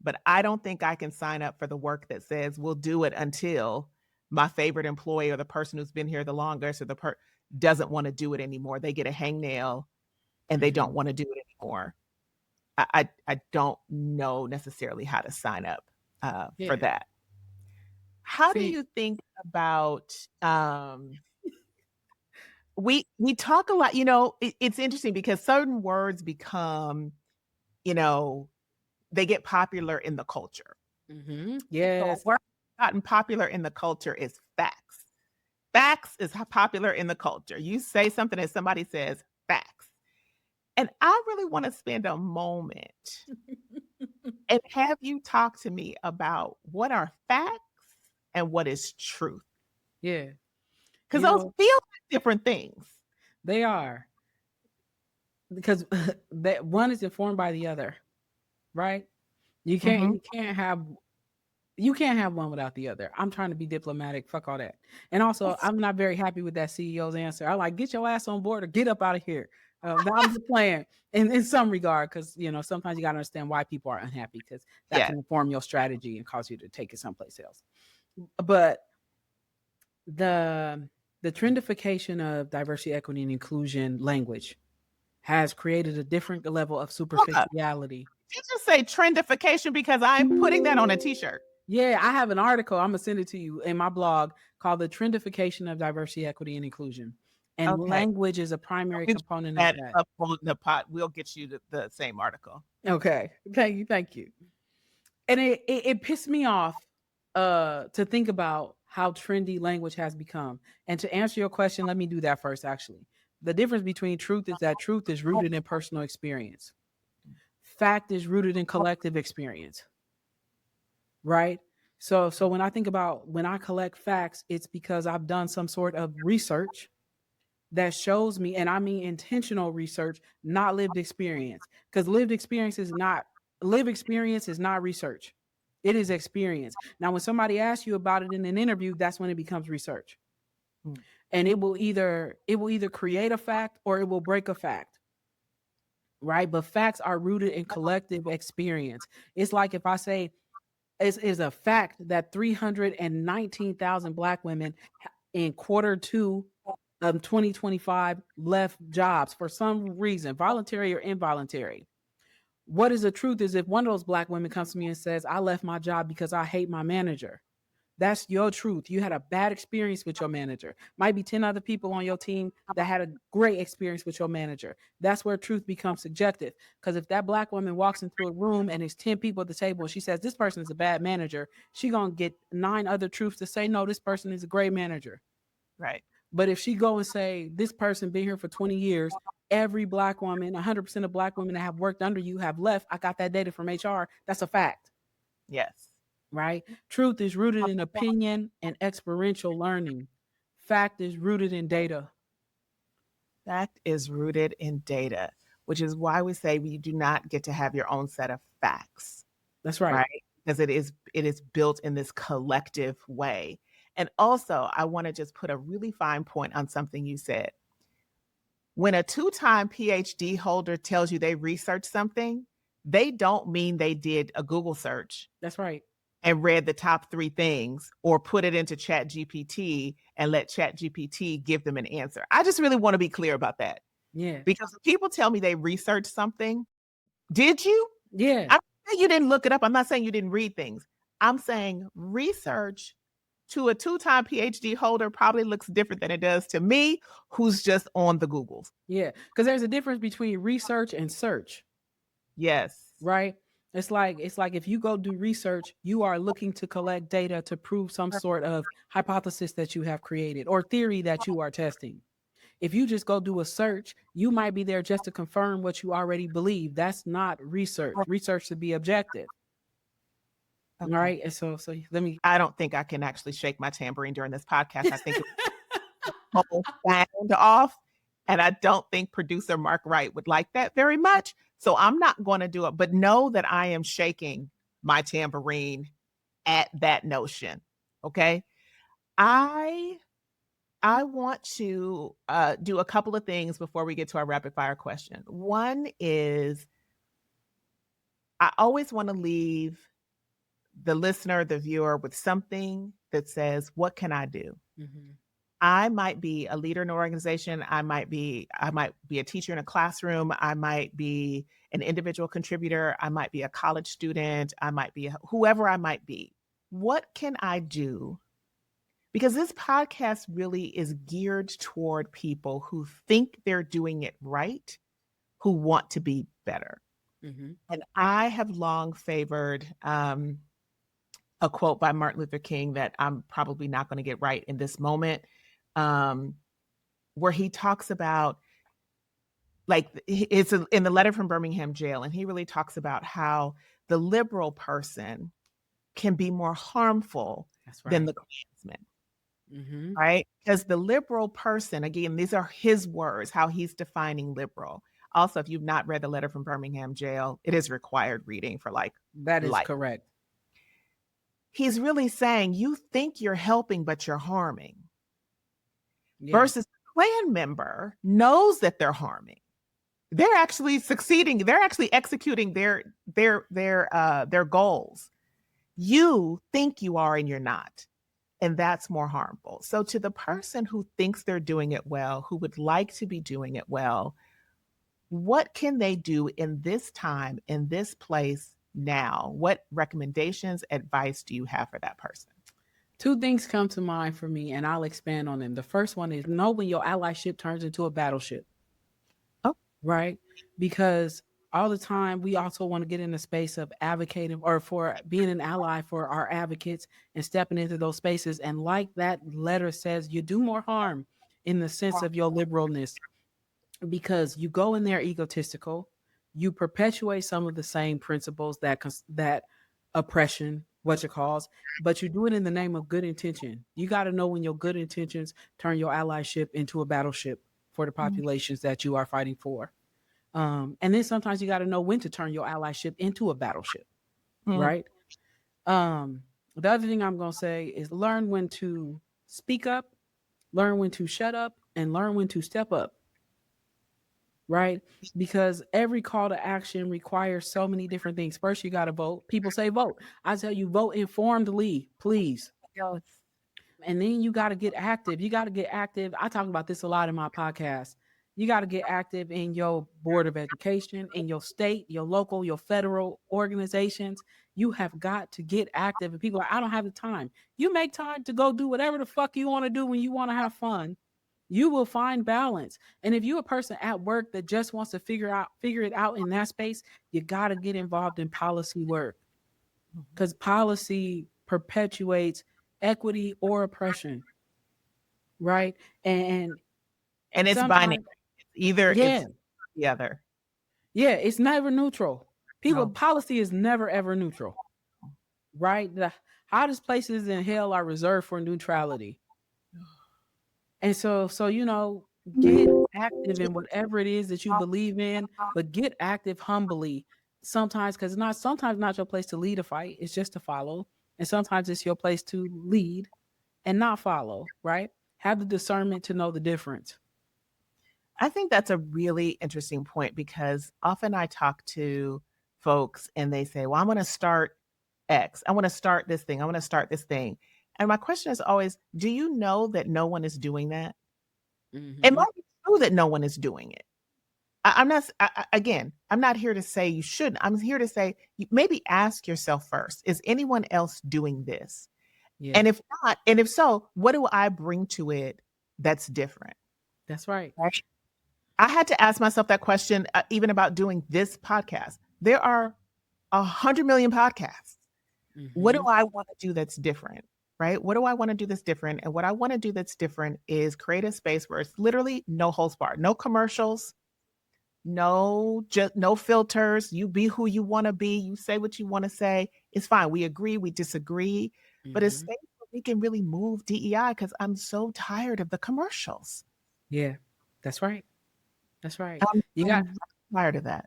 But I don't think I can sign up for the work that says we'll do it until my favorite employee or the person who's been here the longest or doesn't want to do it anymore. They get a hangnail and they don't want to do it anymore. I don't know necessarily how to sign up for that. How do you think about we talk a lot, it's interesting because certain words become, they get popular in the culture. Mm-hmm. So a Yes. word that's gotten popular in the culture is facts. Facts is popular in the culture. You say something and somebody says facts. And I really want to spend a moment and have you talk to me about what are facts and what is truth. Yeah. Because those feel like different things. They are. because that one is informed by the other, right? You can't Mm-hmm. you can't have you can't have one without the other. I'm trying to be diplomatic. Fuck all that. And also, I'm not very happy with that CEO's answer. I like, get your ass on board or get up out of here. Now I'm just playing in some regard, because sometimes you gotta understand why people are unhappy, because that Yeah. can inform your strategy and cause you to take it someplace else. But the the trendification of diversity, equity, and inclusion language has created a different level of Hold up. superficiality. Did you just say trendification? Because I'm putting that on a t-shirt. Yeah, I have an article. I'm gonna send it to you in my blog called "The Trendification of Diversity, Equity, and Inclusion," and Okay. language is a primary Did you component put of that that. up on the pot? We'll get you the same article. Okay, thank you. And it pissed me off to think about how trendy language has become. And to answer your question, let me do that first. Actually, the difference between truth is that truth is rooted in personal experience. Fact is rooted in collective experience, right? So when I think about when I collect facts, it's because I've done some sort of research that shows me, and I mean intentional research, not lived experience. Because lived experience is not research. It is experience. Now, when somebody asks you about it in an interview, that's when it becomes research. Mm. And it will either create a fact or it will break a fact. Right. But facts are rooted in collective experience. It's like if I say is a fact that 319,000 Black women in quarter two of 2025 left jobs for some reason, voluntary or involuntary. What is the truth is if one of those Black women comes to me and says, I left my job because I hate my manager. That's your truth. You had a bad experience with your manager. Might be 10 other people on your team that had a great experience with your manager. That's where truth becomes subjective. Because if that Black woman walks into a room and there's 10 people at the table and she says, this person is a bad manager, she going to get 9 other truths to say, no, this person is a great manager. Right. But if she go and say, this person been here for 20 years, every Black woman, 100% of Black women that have worked under you have left. I got that data from HR. That's a fact. Yes. Right? Truth is rooted in opinion and experiential learning. Fact is rooted in data. Fact is rooted in data, which is why we say we do not get to have your own set of facts, That's right. right? Because it is built in this collective way. And also, I want to just put a really fine point on something you said. When a two-time PhD holder tells you they researched something, they don't mean they did a Google search That's right. and read the top 3 things or put it into Chat GPT and let Chat GPT give them an answer. I just really want to be clear about that. Yeah. Because when people tell me they researched something, did you? Yeah. I'm not saying you didn't look it up. I'm not saying you didn't read things. I'm saying research to a two-time PhD holder probably looks different than it does to me, who's just on the Googles. Yeah. Because there's a difference between research and search. Yes. Right? It's like if you go do research, you are looking to collect data to prove some sort of hypothesis that you have created or theory that you are testing. If you just go do a search, you might be there just to confirm what you already believe. That's not research. Research should be objective. All Okay. right. And so let me. I don't think I can actually shake my tambourine during this podcast. I think it whole sound off. And I don't think producer Mark Wright would like that very much. So I'm not going to do it. But know that I am shaking my tambourine at that notion. Okay. I want to do a couple of things before we get to our rapid fire question. One is I always want to leave the listener, the viewer, with something that says, what can I do? Mm-hmm. I might be a leader in an organization. I might be a teacher in a classroom. I might be an individual contributor. I might be a college student. I might be whoever I might be. What can I do? Because this podcast really is geared toward people who think they're doing it right, who want to be better. Mm-hmm. And I have long favored a quote by Martin Luther King that I'm probably not going to get right in this moment, where he talks about, like, it's in the letter from Birmingham jail, and he really talks about how the liberal person can be more harmful That's right. than the Klansman. Mm-hmm. Right? Because the liberal person, again, these are his words, how he's defining liberal. Also, if you've not read the letter from Birmingham jail, it is required reading for like That is life. correct. He's really saying you think you're helping, but you're harming. Yeah. Versus the Klan member knows that they're harming. They're actually succeeding. They're actually executing their goals. You think you are and you're not. And that's more harmful. So to the person who thinks they're doing it well, who would like to be doing it well, what can they do in this time, in this place now? What recommendations, advice do you have for that person? Two things come to mind for me, and I'll expand on them. The first one is know when your allyship turns into a battleship, Oh, right? Because all the time we also want to get in the space of advocating or for being an ally for our advocates and stepping into those spaces. And like that letter says, you do more harm in the sense of your liberalness because you go in there egotistical, you perpetuate some of the same principles that oppression what you calls, but you do it in the name of good intention. You got to know when your good intentions turn your allyship into a battleship for the populations that you are fighting for. And then sometimes you got to know when to turn your allyship into a battleship, mm, right? The other thing I'm going to say is learn when to speak up, learn when to shut up, and learn when to step up, right? Because every call to action requires so many different things. First, you got to vote. People say vote. I tell you, vote informedly, please. yes. And then you got to get active. You got to get active. I talk about this a lot in my podcast. You got to get active in your board of education, in your state, your local, your federal organizations. You have got to get active. And people are, I don't have the time. You make time to go do whatever the fuck you want to do when you want to have fun. You will find balance. And if you're a person at work that just wants to figure it out in that space, you got to get involved in policy work because policy perpetuates equity or oppression, right? And And it's binary. sometimes, Either yeah, it's the other. yeah, it's never neutral. People, No. policy is never ever neutral, right? The hottest places in hell are reserved for neutrality. And so get active in whatever it is that you believe in, but get active humbly. Sometimes, because not sometimes not your place to lead a fight, it's just to follow. And sometimes it's your place to lead and not follow, right? Have the discernment to know the difference. I think that's a really interesting point because often I talk to folks and they say, well, I'm going to start X. I want to start this thing. I want to start this thing. And my question is always, do you know that no one is doing that? It Mm-hmm. might be true that no one is doing it. I'm not, again, I'm not here to say you shouldn't. I'm here to say maybe ask yourself first, is anyone else doing this? Yeah, And if not, and if so, what do I bring to it that's different? that's right. Right? I had to ask myself that question, even about doing this podcast. There are 100 million podcasts. What do Mm-hmm. I want to do that's different? Right? What do I want to do that's different? And what I want to do that's different is create a space where it's literally no holds barred, no commercials, no filters. You be who you want to be. You say what you want to say. It's fine. We agree, we disagree, but it's Mm-hmm. space where we can really move DEI because I'm so tired of the commercials. Yeah, that's right. That's right. You got I'm tired of that.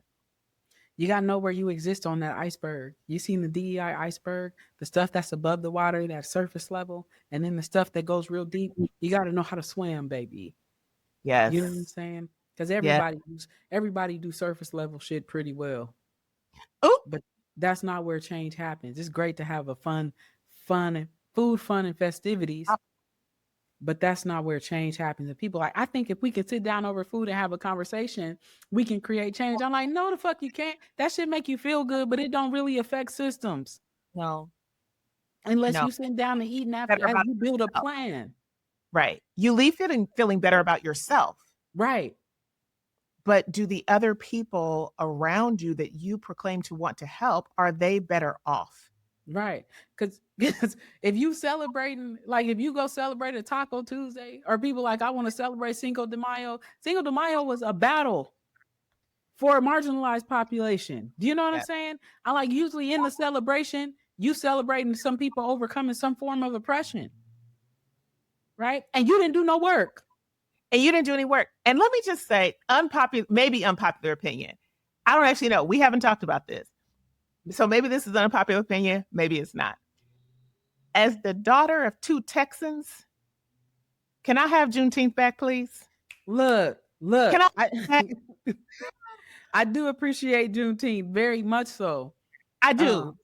you got to know where you exist on that iceberg. You seen the DEI iceberg, the stuff that's above the water, that surface level, and then the stuff that goes real deep. You got to know how to swim, baby. You know what I'm Yes. saying? Because Yeah. everybody do surface level shit pretty well, Oh, but that's not where change happens. It's great to have a fun and food, fun and festivities, but that's not where change happens. And people are like, I think if we can sit down over food and have a conversation, we can create change. I'm like, no, the fuck you can't. That should make you feel good, but it don't really affect systems no, unless no. you sit down and eating Better after as about you build a yourself. plan. Right. You leave feeling better about yourself, Right. but do the other people around you that you proclaim to want to help, are they better off? Right. Cause if you celebrating, like if you go celebrate a Taco Tuesday, or people like, I want to celebrate Cinco de Mayo. Cinco de Mayo was a battle for a marginalized population. Do you know what I'm Yeah. saying? I like usually in the celebration, you celebrating some people overcoming some form of oppression, right? And you didn't do no work. and you didn't do any work. And let me just say, maybe unpopular opinion. I don't actually know. We haven't talked about this. So maybe this is an unpopular opinion. Maybe it's not. As the daughter of 2 Texans, can I have Juneteenth back, please? Look, Can look. I? I do appreciate Juneteenth very much so. I Um, do.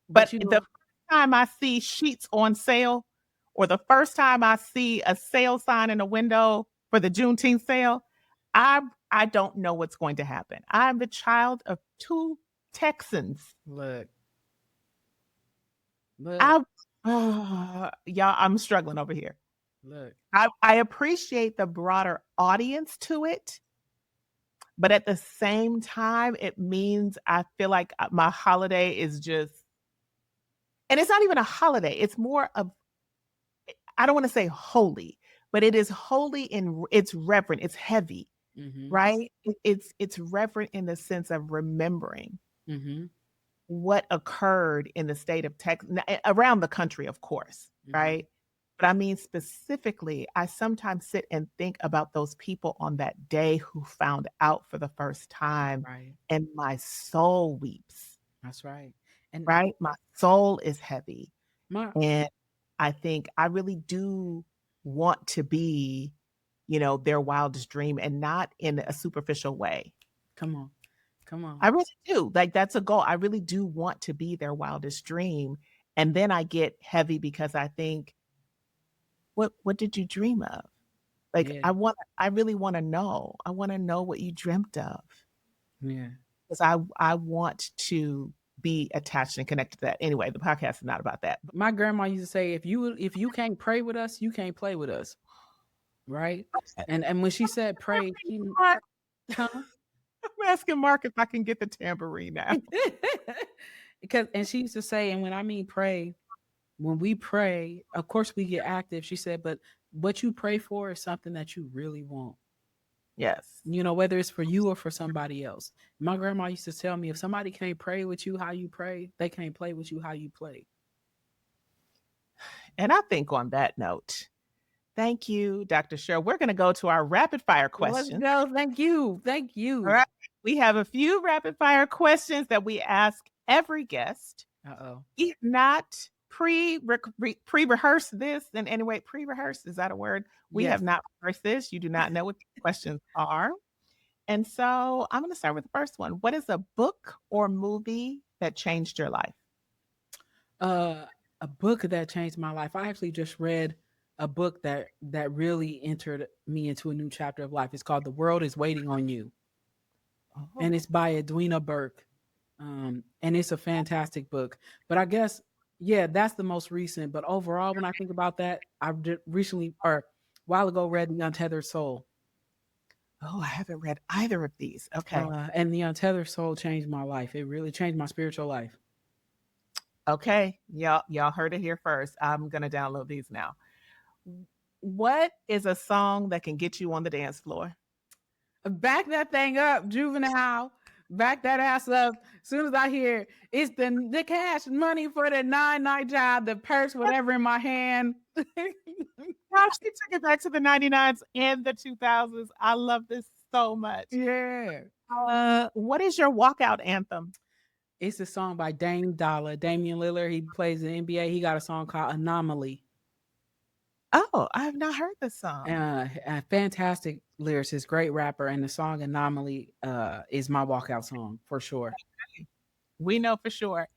but But you the know, first time I see sheets on sale, or the first time I see a sale sign in a window for the Juneteenth sale, I I don't know what's going to happen. I'm the child of 2 Texans. look, look, I y'all, I'm struggling over here. look. I appreciate the broader audience to it, but at the same time, it means I feel like my holiday is just, and it's not even a holiday. It's more of, I don't want to say holy, but it is holy in it's reverent, it's heavy, Mm-hmm. right? It's reverent in the sense of remembering Mm-hmm. what occurred in the state of Texas, around the country, of course, Mm-hmm. right? But I mean, specifically, I sometimes sit and think about those people on that day who found out for the first time, Right. and my soul weeps, That's right. And right? My soul is heavy. my And I think I really do want to be, their wildest dream, and not in a superficial way. come on. Come on. I really do. Like, that's a goal. I really do want to be their wildest dream. And then I get heavy because I think, what did you dream of? Like, Yeah. I really want to know. I want to know what you dreamt of, Yeah. because I want to be attached and connected to that. Anyway, the podcast is not about that. My grandma used to say, if you can't pray with us, you can't play with us. Right. But And when she said pray, she Mark, huh? I'm asking Mark if I can get the tambourine now. And she used to say, and when I mean pray, when we pray, of course we get active. She said, but what you pray for is something that you really want. Yes. Whether it's for you or for somebody else. My grandma used to tell me, if somebody can't pray with you how you pray, they can't play with you how you play. And I think on that note, thank you, Dr. Cheryl. We're going to go to our rapid fire Let's questions. go. Thank you. Thank All you. right. We have a few rapid fire questions that we ask every guest. Uh-oh. We have not pre-rehearsed this in any way. Pre-rehearsed, is that a word? We Yes. have not rehearsed this. You do not know what the questions are. And so I'm going to start with the first one. What is a book or movie that changed your life? A book that changed my life. I actually just read a book that really entered me into a new chapter of life. It's called The World Is Waiting on You. And Oh, it's by Edwina Burke. And it's a fantastic book. But I guess, yeah, that's the most recent. But overall, when I think about that, I recently or a while ago read The Untethered Soul. oh, I haven't read either of these. Okay. And The Untethered Soul changed my life. It really changed my spiritual life. Okay. Y'all heard it here first. I'm going to download these now. What is a song that can get you on the dance floor? Back that thing up, juvenile. Back that ass up. As soon as I hear it's the cash money for the 9 night job, the purse, whatever in my hand. Gosh, she took it back to the 99s and the 2000s. I love this so much. Yeah. What is your walkout anthem? It's a song by Damian Lillard. He plays in the NBA. He got a song called Anomaly. Oh, I have not heard this song. A fantastic lyricist, great rapper, and the song Anomaly is my walkout song for sure. We know for sure.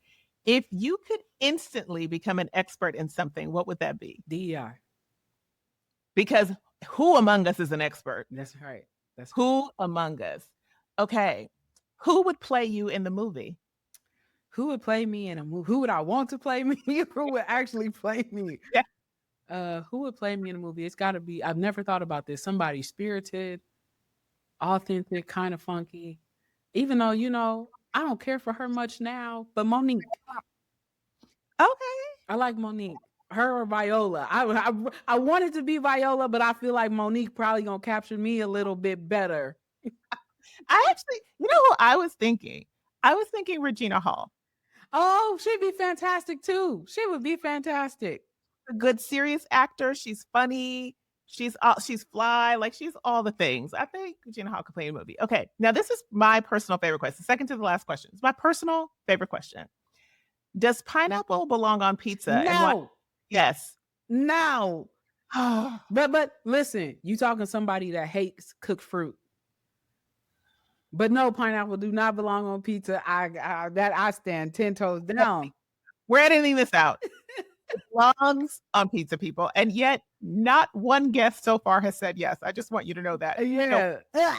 If you could instantly become an expert in something, what would that be? DEI. Because who among us is an expert? That's right. That's Who among us? Okay. Who would play you in the movie? who would play me in a movie? Who would I want to play me? Who would actually play me? Yeah. Who would play me in a movie? It's got to be. I've never thought about this. Somebody spirited, authentic, kind of funky. Even though I don't care for her much now, but Monique. Okay. I like Monique. Her or Viola. I wanted to be Viola, but I feel like Monique probably gonna capture me a little bit better. I actually, who I was thinking? I was thinking Regina Hall. Oh, she'd be fantastic too. She would be fantastic. A good serious actor. She's funny. She's fly, like she's all the things. I think Regina Hall could play a movie. Okay, now this is my personal favorite question. Second to the last question. It's my personal favorite question. Does pineapple belong on pizza? And why? No, Yes. no. Oh, But listen, you talking somebody that hates cooked fruit. But no, pineapple do not belong on pizza. I stand 10 toes down. we're editing this out. It belongs on pizza, people. And yet, not one guest so far has said yes. I just want you to know that. Yeah. No,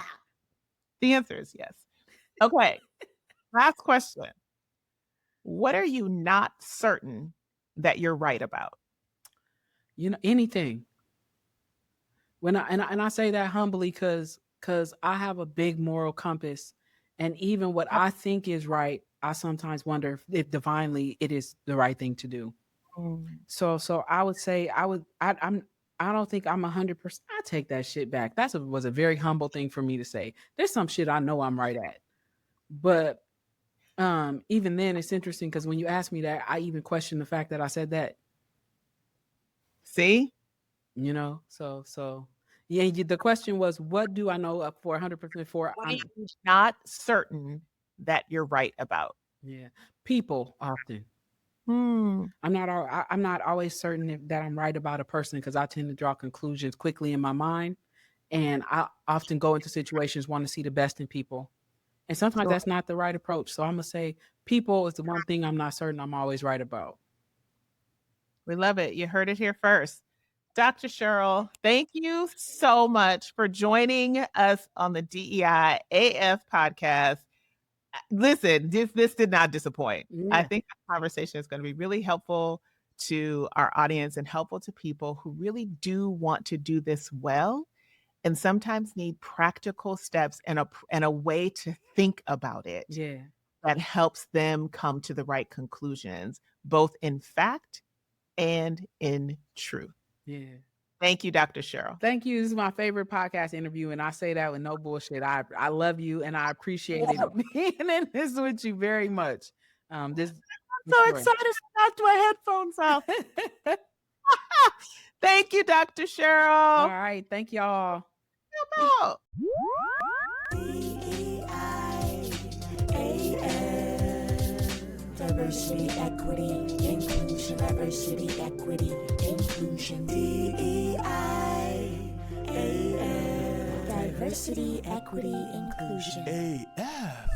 the answer is yes. Okay. Last question. What are you not certain that you're right about? You know, anything. When I say that humbly because I have a big moral compass, and even what I think is right, I sometimes wonder if divinely it is the right thing to do. So I would say I don't think I'm 100%. I take that shit back. Was a very humble thing for me to say. There's some shit I know I'm right at, but even then it's interesting because when you ask me that, I even question the fact that I said that. See? You know, so yeah. The question was, what do I know up for 100% for? What are you not certain that you're right about? Yeah, people often. Hmm. I'm not always certain that I'm right about a person because I tend to draw conclusions quickly in my mind, and I often go into situations want to see the best in people, and sometimes Sure. that's not the right approach. So I'm gonna say people is the one thing I'm not certain I'm always right about. We love it. You heard it here first. Dr. Cheryl, thank you so much for joining us on the DEI AF podcast. Listen, this did not disappoint. I Yeah, think the conversation is going to be really helpful to our audience and helpful to people who really do want to do this well and sometimes need practical steps and a way to think about it yeah, that helps them come to the right conclusions, both in fact and in truth. yeah. Thank you, Dr. Cheryl. Thank you. This is my favorite podcast interview, and I say that with no bullshit. I love you, and I appreciate it being in this with you very much. This So excited to knock my headphones off. Thank you, Dr. Cheryl. All right, thank y'all. Oh. DEI, AF, diversity, equity, inclusion, diversity, equity, inclusion, DEI, AF, diversity, equity, inclusion, AF.